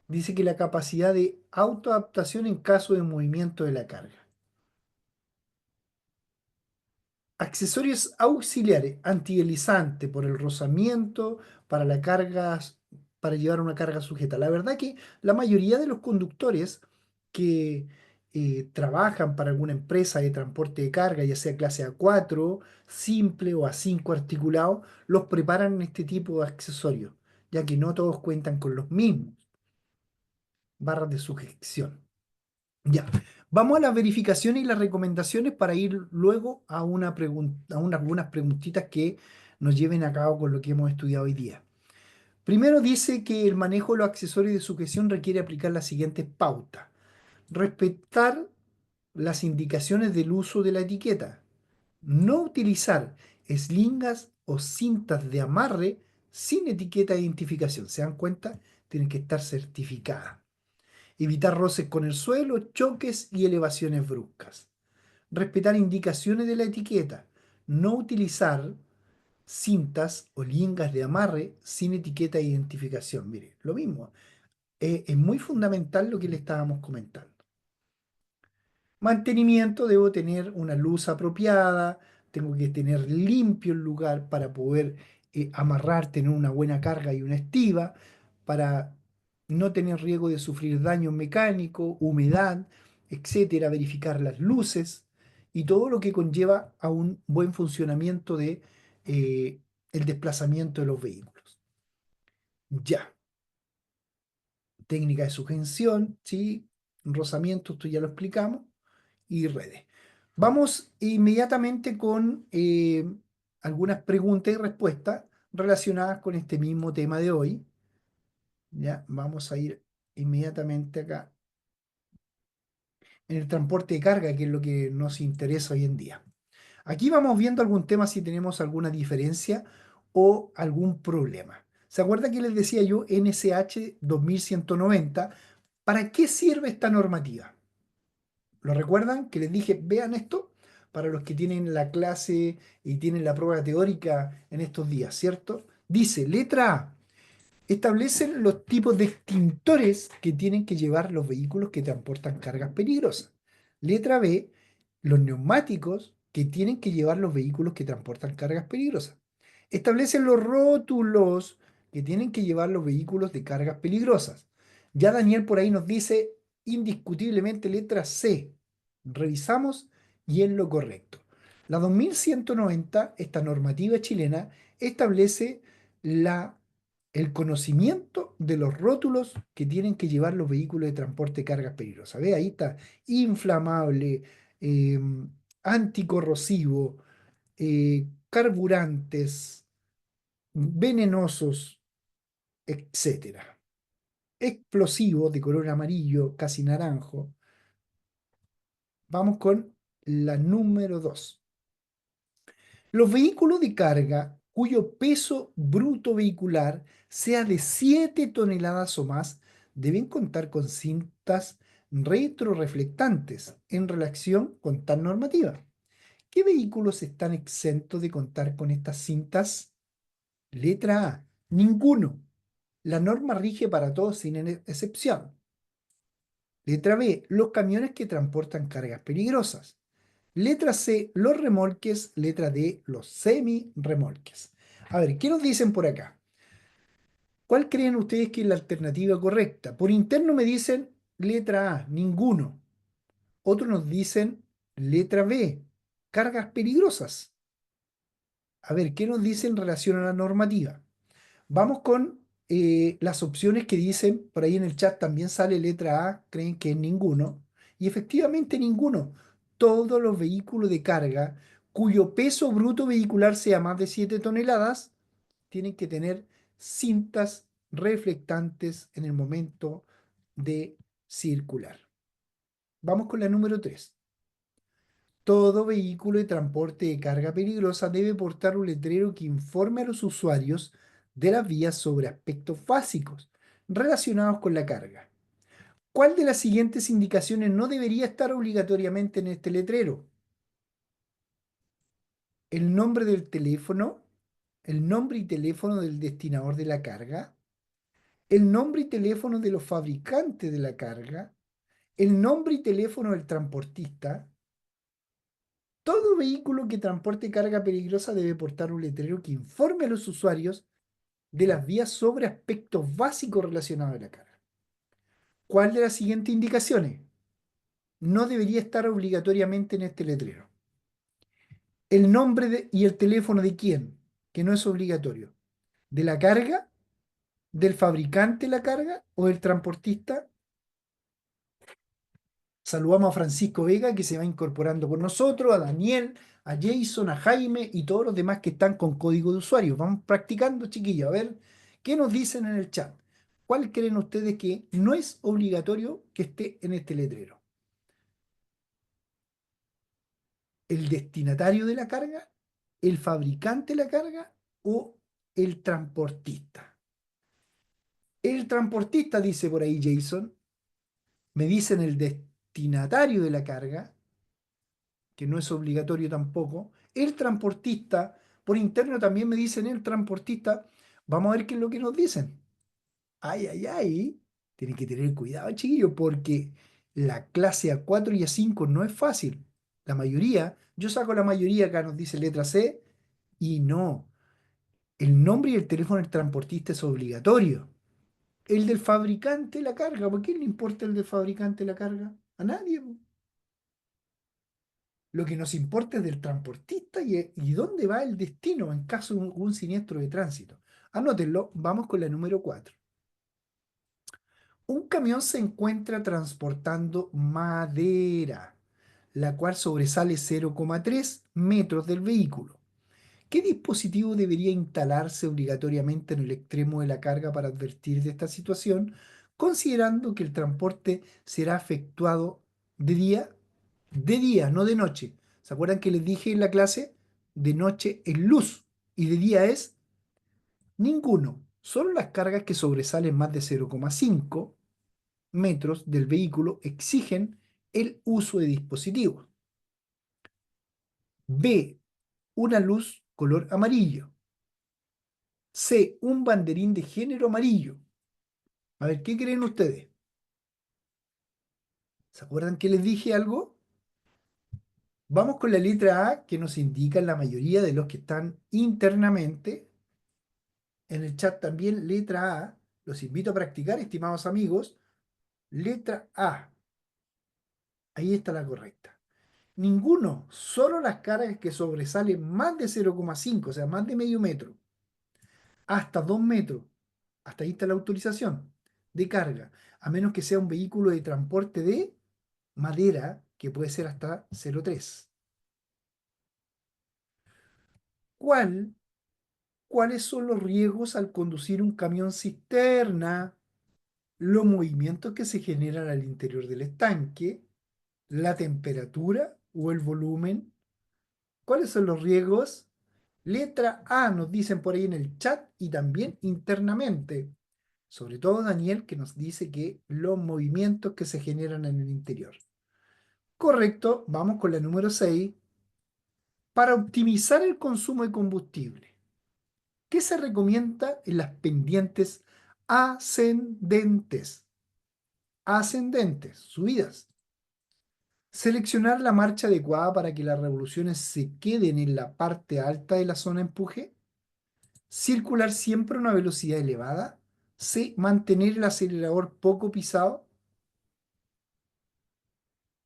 Speaker 1: Dice que la capacidad de autoadaptación en caso de movimiento de la carga. Accesorios auxiliares, antideslizante por el rozamiento, para la carga, para llevar una carga sujeta. La verdad que la mayoría de los conductores que trabajan para alguna empresa de transporte de carga, ya sea clase A4, simple o A5 articulado, los preparan en este tipo de accesorios, ya que no todos cuentan con los mismos barras de sujeción. Ya, vamos a las verificaciones y las recomendaciones para ir luego a, algunas preguntitas que nos lleven a cabo con lo que hemos estudiado hoy día. Primero dice que el manejo de los accesorios de sujeción requiere aplicar las siguientes pautas. Respetar las indicaciones del uso de la etiqueta. No utilizar eslingas o cintas de amarre sin etiqueta de identificación. ¿Se dan cuenta? Tienen que estar certificadas. Evitar roces con el suelo, choques y elevaciones bruscas. Respetar indicaciones de la etiqueta. No utilizar cintas o lingas de amarre sin etiqueta de identificación. Mire, lo mismo. Es muy fundamental lo que le estábamos comentando. Mantenimiento, debo tener una luz apropiada, tengo que tener limpio el lugar para poder amarrar, tener una buena carga y una estiba, para no tener riesgo de sufrir daño mecánico, humedad, etcétera, verificar las luces y todo lo que conlleva a un buen funcionamiento de el desplazamiento de los vehículos. Ya, técnica de sujeción, ¿sí? Rozamiento, esto ya lo explicamos y redes. Vamos inmediatamente con algunas preguntas y respuestas relacionadas con este mismo tema de hoy. Ya, vamos a ir inmediatamente acá en el transporte de carga, que es lo que nos interesa hoy en día. Aquí vamos viendo algún tema si tenemos alguna diferencia o algún problema. ¿Se acuerda que les decía yo NSH 2190? ¿Para qué sirve esta normativa? ¿Lo recuerdan? Que les dije, vean esto para los que tienen la clase y tienen la prueba teórica en estos días, ¿cierto? Dice, letra A, establecen los tipos de extintores que tienen que llevar los vehículos que transportan cargas peligrosas. Letra B, los neumáticos que tienen que llevar los vehículos que transportan cargas peligrosas. Establecen los rótulos que tienen que llevar los vehículos de cargas peligrosas. Ya Daniel por ahí nos dice indiscutiblemente letra C. Revisamos y es lo correcto. La 2190, esta normativa chilena, establece la el conocimiento de los rótulos que tienen que llevar los vehículos de transporte de cargas peligrosas. ¿Ve? Ahí está, inflamable, eh, anticorrosivo, carburantes, venenosos, etcétera. Explosivos de color amarillo, casi naranjo. Vamos con la número 2. Los vehículos de carga cuyo peso bruto vehicular sea de 7 toneladas o más deben contar con cintas retroreflectantes en relación con tal normativa. ¿Qué vehículos están exentos de contar con estas cintas? Letra A, ninguno. La norma rige para todos sin excepción. Letra B, los camiones que transportan cargas peligrosas. Letra C, los remolques. Letra D, los semi-remolques. A ver, ¿qué nos dicen por acá? ¿Cuál creen ustedes que es la alternativa correcta? Por interno me dicen letra A, ninguno. Otros nos dicen letra B, cargas peligrosas. A ver, ¿qué nos dicen en relación a la normativa? Vamos con las opciones que dicen, por ahí en el chat también sale letra A, creen que es ninguno. Y efectivamente ninguno. Todos los vehículos de carga cuyo peso bruto vehicular sea más de 7 toneladas tienen que tener cintas reflectantes en el momento de circular. Vamos con la número 3. Todo vehículo de transporte de carga peligrosa debe portar un letrero que informe a los usuarios de las vías sobre aspectos básicos relacionados con la carga. ¿Cuál de las siguientes indicaciones no debería estar obligatoriamente en este letrero? El nombre del teléfono, el nombre y teléfono del destinador de la carga, el nombre y teléfono de los fabricantes de la carga, el nombre y teléfono del transportista. Todo vehículo que transporte carga peligrosa debe portar un letrero que informe a los usuarios de las vías sobre aspectos básicos relacionados a la carga. ¿Cuál de las siguientes indicaciones no debería estar obligatoriamente en este letrero? El nombre y el teléfono de quién, que no es obligatorio. ¿De la carga? ¿Del fabricante de la carga o del transportista? Saludamos a Francisco Vega, que se va incorporando con nosotros, a Daniel, a Jason, a Jaime y todos los demás que están con código de usuario. Vamos practicando, chiquillos, a ver qué nos dicen en el chat. ¿Cuál creen ustedes que no es obligatorio que esté en este letrero? ¿El destinatario de la carga, el fabricante de la carga o el transportista? El transportista, dice por ahí Jason, me dicen el destinatario de la carga, que no es obligatorio tampoco. El transportista, por interno también me dicen el transportista. Vamos a ver qué es lo que nos dicen. Ay, ay, ay. Tienen que tener cuidado, chiquillos, porque la clase A4 y A5 no es fácil. La mayoría, yo saco la mayoría, acá nos dice letra C, y no. El nombre y el teléfono del transportista es obligatorio. El del fabricante de la carga, ¿por qué le importa el del fabricante de la carga? A nadie. Lo que nos importa es del transportista y dónde va el destino en caso de un siniestro de tránsito. Anótenlo, vamos con la número 4. Un camión se encuentra transportando madera, la cual sobresale 0,3 metros del vehículo. ¿Qué dispositivo debería instalarse obligatoriamente en el extremo de la carga para advertir de esta situación, considerando que el transporte será efectuado de día? De día, no de noche. ¿Se acuerdan que les dije en la clase? De noche es luz y de día es ninguno. Solo las cargas que sobresalen más de 0,5 metros del vehículo exigen el uso de dispositivos. B, una luz color amarillo. C, un banderín de género amarillo. A ver, ¿qué creen ustedes? ¿Se acuerdan que les dije algo? Vamos con la letra A, que nos indica la mayoría de los que están internamente. En el chat también, letra A. Los invito a practicar, estimados amigos. Letra A. Ahí está la correcta. Ninguno, solo las cargas que sobresalen más de 0,5, o sea, más de medio metro, hasta 2 metros. Hasta ahí está la autorización de carga, a menos que sea un vehículo de transporte de madera, que puede ser hasta 0,3. ¿Cuál, ¿Cuáles son los riesgos al conducir un camión cisterna? Los movimientos que se generan al interior del estanque, la temperatura o el volumen. ¿Cuáles son los riesgos? Letra A nos dicen por ahí en el chat y también internamente. Sobre todo Daniel, que nos dice que los movimientos que se generan en el interior. Correcto, vamos con la número 6. Para optimizar el consumo de combustible, ¿qué se recomienda en las pendientes ascendentes, ascendentes, subidas. Seleccionar la marcha adecuada para que las revoluciones se queden en la parte alta de la zona de empuje. Circular siempre a una velocidad elevada. C. Mantener el acelerador poco pisado.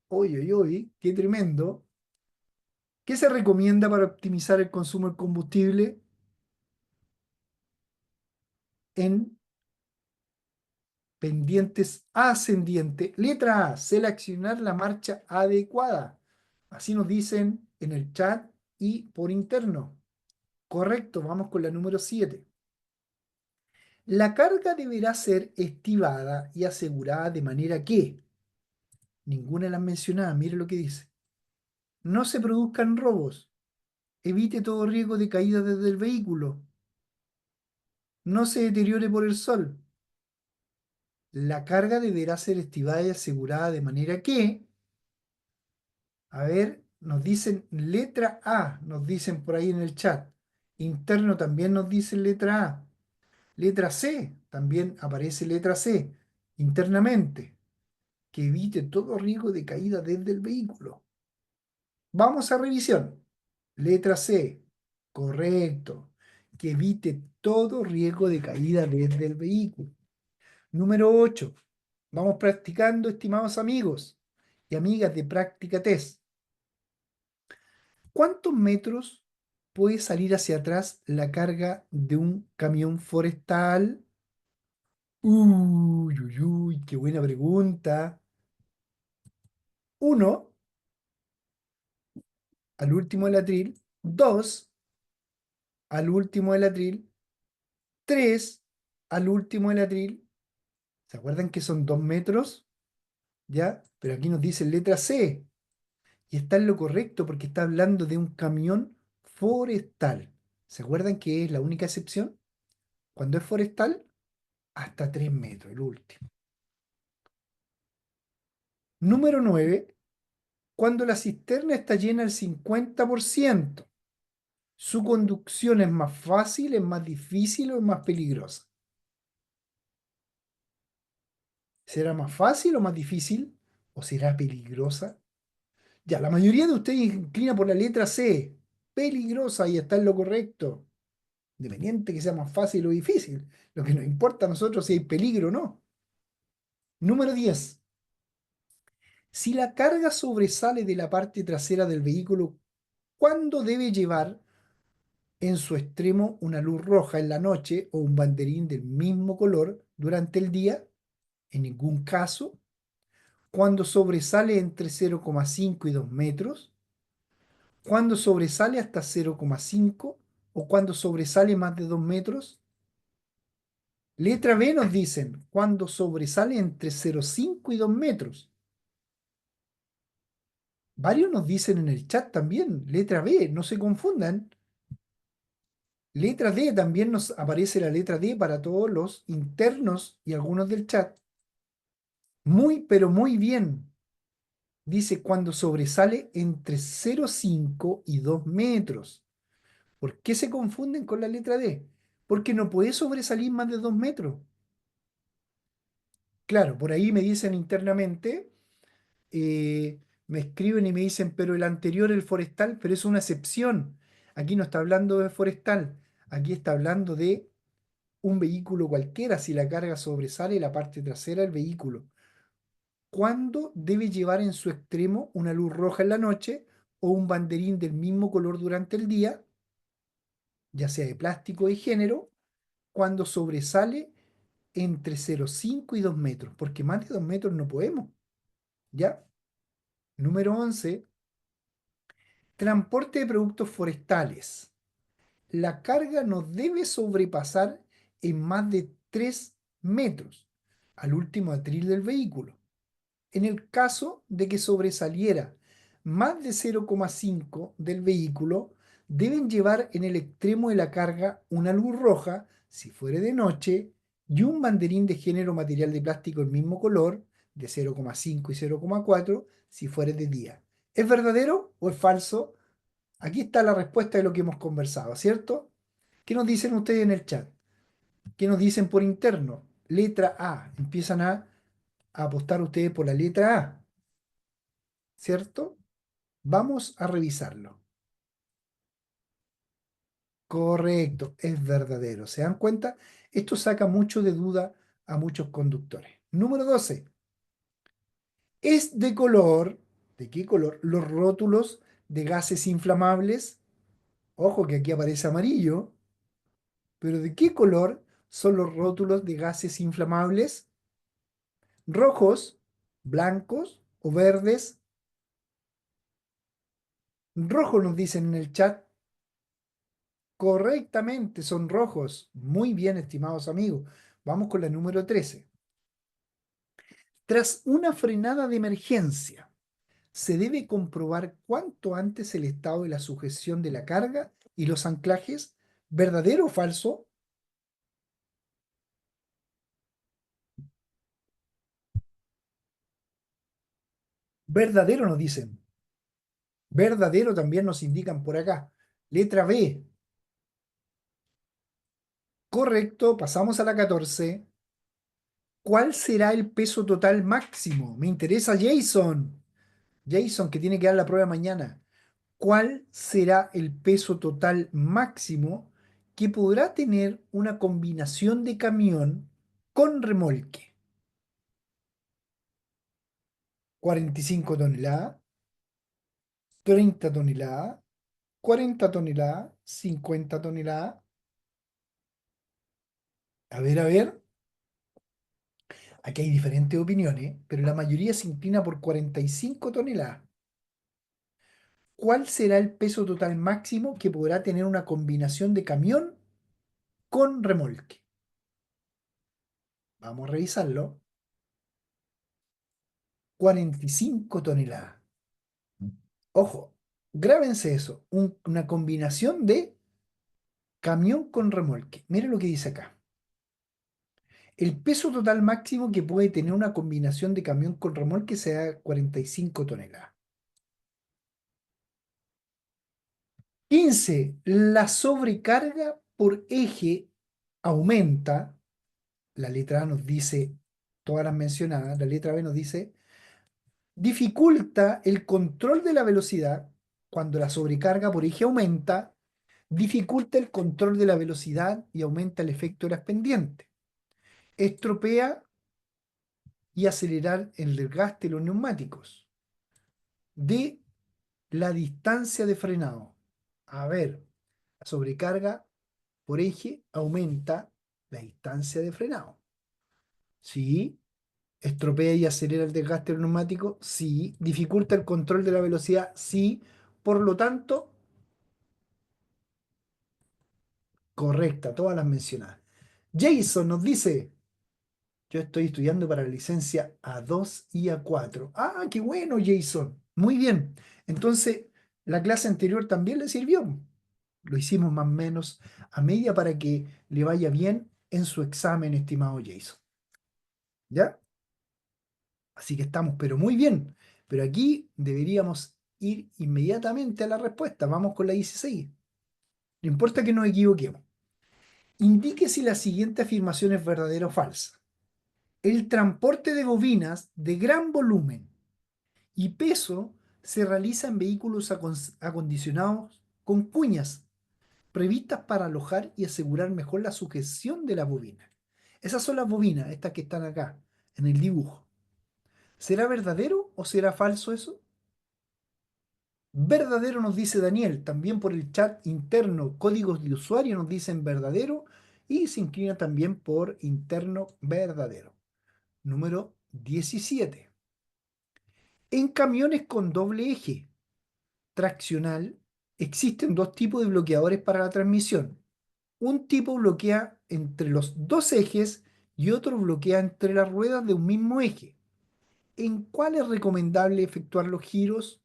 Speaker 1: Uy, uy, uy, qué tremendo. ¿Qué se recomienda para optimizar el consumo de combustible en pendientes ascendientes? Letra A, seleccionar la marcha adecuada. Así nos dicen en el chat y por interno. Correcto, vamos con la número 7. La carga deberá ser estivada y asegurada de manera que, ninguna de las mencionadas, mire lo que dice, no se produzcan robos, evite todo riesgo de caída desde el vehículo, no se deteriore por el sol. La carga deberá ser estivada y asegurada de manera que, a ver, nos dicen letra A, nos dicen por ahí en el chat. Interno también nos dicen letra A. Letra C, también aparece letra C, internamente, que evite todo riesgo de caída desde el vehículo. Vamos a revisión. Letra C, correcto, que evite todo riesgo de caída desde el vehículo. Número 8. Vamos practicando, estimados amigos y amigas de Práctica Test. ¿Cuántos metros puede salir hacia atrás la carga de un camión forestal? Uy, uy, uy, qué buena pregunta. Uno, al último del atril. Dos, al último del atril. Tres, al último del atril. ¿Se acuerdan que son 2 metros? ¿Ya? Pero aquí nos dice letra C. Y está en lo correcto porque está hablando de un camión forestal. ¿Se acuerdan que es la única excepción? Cuando es forestal, hasta 3 metros, el último. Número 9. Cuando la cisterna está llena al 50%, su conducción es más fácil, es más difícil o es más peligrosa. ¿Será más fácil o más difícil? ¿O será peligrosa? Ya, la mayoría de ustedes inclina por la letra C. Peligrosa y está en lo correcto. Independiente que sea más fácil o difícil. Lo que nos importa a nosotros es si hay peligro o no. Número 10. Si la carga sobresale de la parte trasera del vehículo, ¿cuándo debe llevar en su extremo una luz roja en la noche o un banderín del mismo color durante el día? En ningún caso. Cuando sobresale entre 0,5 y 2 metros, cuando sobresale hasta 0,5 o cuando sobresale más de 2 metros. Letra B nos dicen cuando sobresale entre 0,5 y 2 metros. Varios nos dicen en el chat también, letra B, no se confundan. Letra D, también nos aparece la letra D para todos los internos y algunos del chat. Muy, pero muy bien. Dice cuando sobresale entre 0,5 y 2 metros. ¿Por qué se confunden con la letra D? Porque no puede sobresalir más de 2 metros. Claro, por ahí me dicen internamente, me escriben y me dicen, pero el anterior, el forestal, pero es una excepción. Aquí no está hablando de forestal, aquí está hablando de un vehículo cualquiera si la carga sobresale la parte trasera del vehículo. ¿Cuándo debe llevar en su extremo una luz roja en la noche o un banderín del mismo color durante el día, ya sea de plástico o de género, cuando sobresale entre 0,5 y 2 metros? Porque más de 2 metros no podemos, ¿ya? Número 11. Transporte de productos forestales. La carga no debe sobrepasar en más de 3 metros al último atril del vehículo. En el caso de que sobresaliera más de 0,5 del vehículo, deben llevar en el extremo de la carga una luz roja, si fuere de noche, y un banderín de género material de plástico del mismo color, de 0,5 y 0,4, si fuere de día. ¿Es verdadero o es falso? Aquí está la respuesta de lo que hemos conversado, ¿cierto? ¿Qué nos dicen ustedes en el chat? ¿Qué nos dicen por interno? letra A. Empiezan a apostar ustedes por la letra A, ¿cierto? Vamos a revisarlo. Correcto, es verdadero. ¿Se dan cuenta? Esto saca mucho de duda a muchos conductores. Número 12. ¿Es de color, de qué color, los rótulos de gases inflamables? Ojo que aquí aparece amarillo, pero ¿de qué color son los rótulos de gases inflamables? ¿Rojos, blancos o verdes? Rojos nos dicen en el chat. Correctamente, son rojos. Muy bien, estimados amigos. Vamos con la número 13. Tras una frenada de emergencia, se debe comprobar cuanto antes el estado de la sujeción de la carga y los anclajes. ¿Verdadero o falso? Verdadero nos dicen. Verdadero también nos indican por acá. Letra B. Correcto, pasamos a la 14. ¿Cuál será el peso total máximo? Me interesa Jason. Jason, que tiene que dar la prueba mañana. ¿Cuál será el peso total máximo que podrá tener una combinación de camión con remolque? 45 toneladas, 30 toneladas, 40 toneladas, 50 toneladas. A ver, aquí hay diferentes opiniones, pero la mayoría se inclina por 45 toneladas. ¿Cuál será el peso total máximo que podrá tener una combinación de camión con remolque? Vamos a revisarlo. 45 toneladas. Ojo, grábense eso, una combinación de camión con remolque. Miren lo que dice acá. El peso total máximo que puede tener una combinación de camión con remolque sea 45 toneladas. 15. La sobrecarga por eje aumenta. La letra A nos dice todas las mencionadas. La letra B nos dice dificulta el control de la velocidad cuando la sobrecarga por eje aumenta, dificulta el control de la velocidad y aumenta el efecto de las pendientes. Estropea y acelerar el desgaste de los neumáticos. De la distancia de frenado. A ver, la sobrecarga por eje aumenta la distancia de frenado. Sí. Estropea y acelera el desgaste del neumático. Sí. Dificulta el control de la velocidad. Sí. Por lo tanto, correcta, todas las mencionadas. Jason nos dice, yo estoy estudiando para la licencia A2 y A4. Ah, qué bueno, Jason. Muy bien. Entonces, la clase anterior también le sirvió. Lo hicimos más o menos a media para que le vaya bien en su examen, estimado Jason. ¿Ya? Así que estamos, pero muy bien. Pero aquí deberíamos ir inmediatamente a la respuesta. Vamos con la 16. No importa que nos equivoquemos. Indique si la siguiente afirmación es verdadera o falsa. El transporte de bobinas de gran volumen y peso se realiza en vehículos acondicionados con cuñas previstas para alojar y asegurar mejor la sujeción de las bobinas. Esas son las bobinas, estas que están acá, en el dibujo. ¿Será verdadero o será falso eso? Verdadero nos dice Daniel, también por el chat interno, códigos de usuario nos dicen verdadero y se inclina también por interno verdadero. Número 17. En camiones con doble eje traccional existen dos tipos de bloqueadores para la transmisión. Un tipo bloquea entre los dos ejes y otro bloquea entre las ruedas de un mismo eje. ¿En cuál es recomendable efectuar los giros?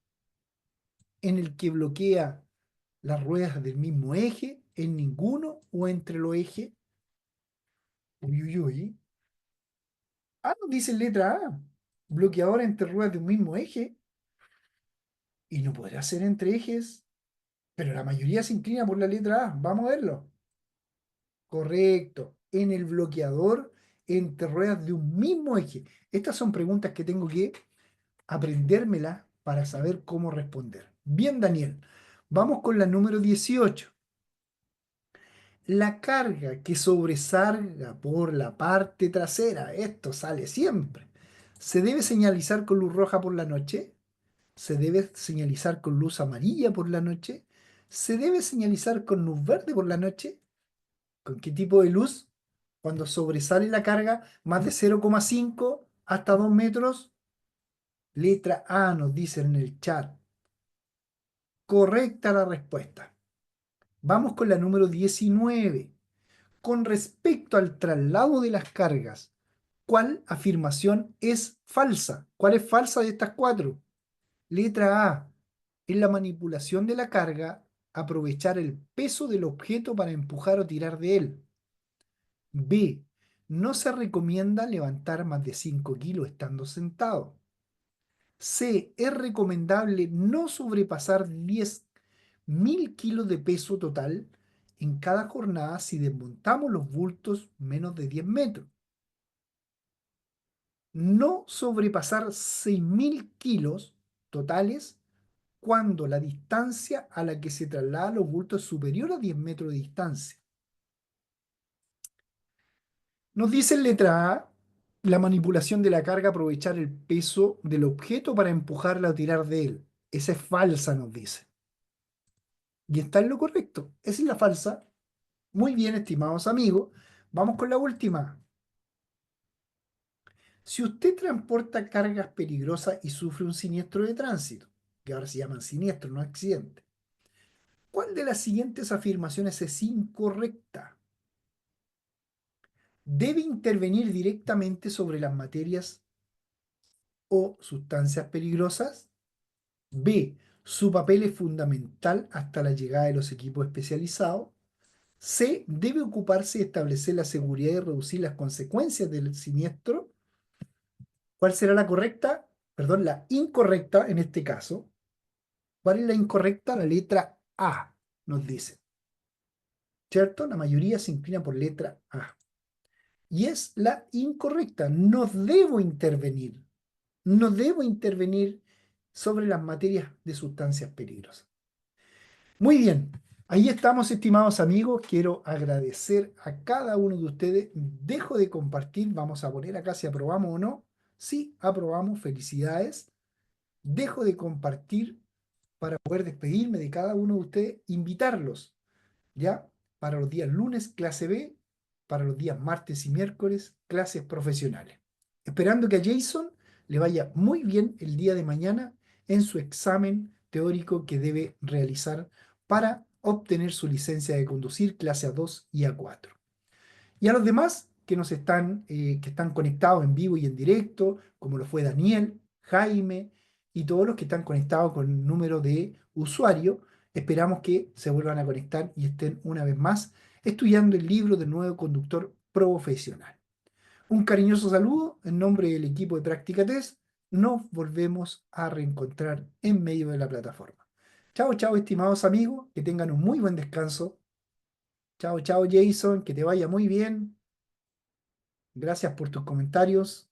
Speaker 1: ¿En el que bloquea las ruedas del mismo eje, en ninguno o entre los ejes? Uy, uy, uy. Ah, nos dice letra A. Bloqueador entre ruedas de un mismo eje. Y no podrá ser entre ejes. Pero la mayoría se inclina por la letra A. Vamos a verlo. Correcto. En el bloqueador entre ruedas de un mismo eje? Estas son preguntas que tengo que aprendérmelas para saber cómo responder. Bien, Daniel. Vamos con la número 18. La carga que sobresalga por la parte trasera, esto sale siempre, ¿se debe señalizar con luz roja por la noche? ¿Se debe señalizar con luz amarilla por la noche? ¿Se debe señalizar con luz verde por la noche? ¿Con qué tipo de luz? Cuando sobresale la carga más de 0,5 hasta 2 metros. Letra A nos dicen en el chat. Correcta la respuesta. Vamos con la número 19. Con respecto al traslado de las cargas, ¿cuál afirmación es falsa? ¿Cuál es falsa de estas cuatro? Letra A. En la manipulación de la carga, aprovechar el peso del objeto para empujar o tirar de él. B. No se recomienda levantar más de 5 kilos estando sentado. C. Es recomendable no sobrepasar 10.000 kilos de peso total en cada jornada si desmontamos los bultos menos de 10 metros. No sobrepasar 6.000 kilos totales cuando la distancia a la que se trasladan los bultos es superior a 10 metros de distancia. Nos dice en letra A, la manipulación de la carga, aprovechar el peso del objeto para empujarla o tirar de él. Esa es falsa, nos dice. Y está en lo correcto. Esa es la falsa. Muy bien, estimados amigos. Vamos con la última. Si usted transporta cargas peligrosas y sufre un siniestro de tránsito, que ahora se llaman siniestro, no accidente, ¿cuál de las siguientes afirmaciones es incorrecta? Debe intervenir directamente sobre las materias o sustancias peligrosas. B. Su papel es fundamental hasta la llegada de los equipos especializados. C. Debe ocuparse de establecer la seguridad y reducir las consecuencias del siniestro. ¿Cuál será la correcta? Perdón, la incorrecta en este caso. ¿Cuál es la incorrecta? La letra A, nos dice. ¿Cierto? La mayoría se inclina por letra A. Y es la incorrecta. No debo intervenir. No debo intervenir sobre las materias de sustancias peligrosas. Muy bien. Ahí estamos, estimados amigos. Quiero agradecer a cada uno de ustedes. Dejo de compartir. Vamos a poner acá si aprobamos o no. Sí, aprobamos. Felicidades. Dejo de compartir para poder despedirme de cada uno de ustedes, invitarlos, ¿ya? Para los días lunes, clase B, para los días martes y miércoles, clases profesionales. Esperando que a Jason le vaya muy bien el día de mañana en su examen teórico que debe realizar para obtener su licencia de conducir clase A2 y A4. Y a los demás que están conectados en vivo y en directo, como lo fue Daniel, Jaime y todos los que están conectados con el número de usuario, esperamos que se vuelvan a conectar y estén una vez más estudiando el libro del nuevo conductor profesional. Un cariñoso saludo en nombre del equipo de Práctica Test. Nos volvemos a reencontrar en medio de la plataforma. Chao, chao, estimados amigos, que tengan un muy buen descanso. Chao, chao, Jason, que te vaya muy bien. Gracias por tus comentarios.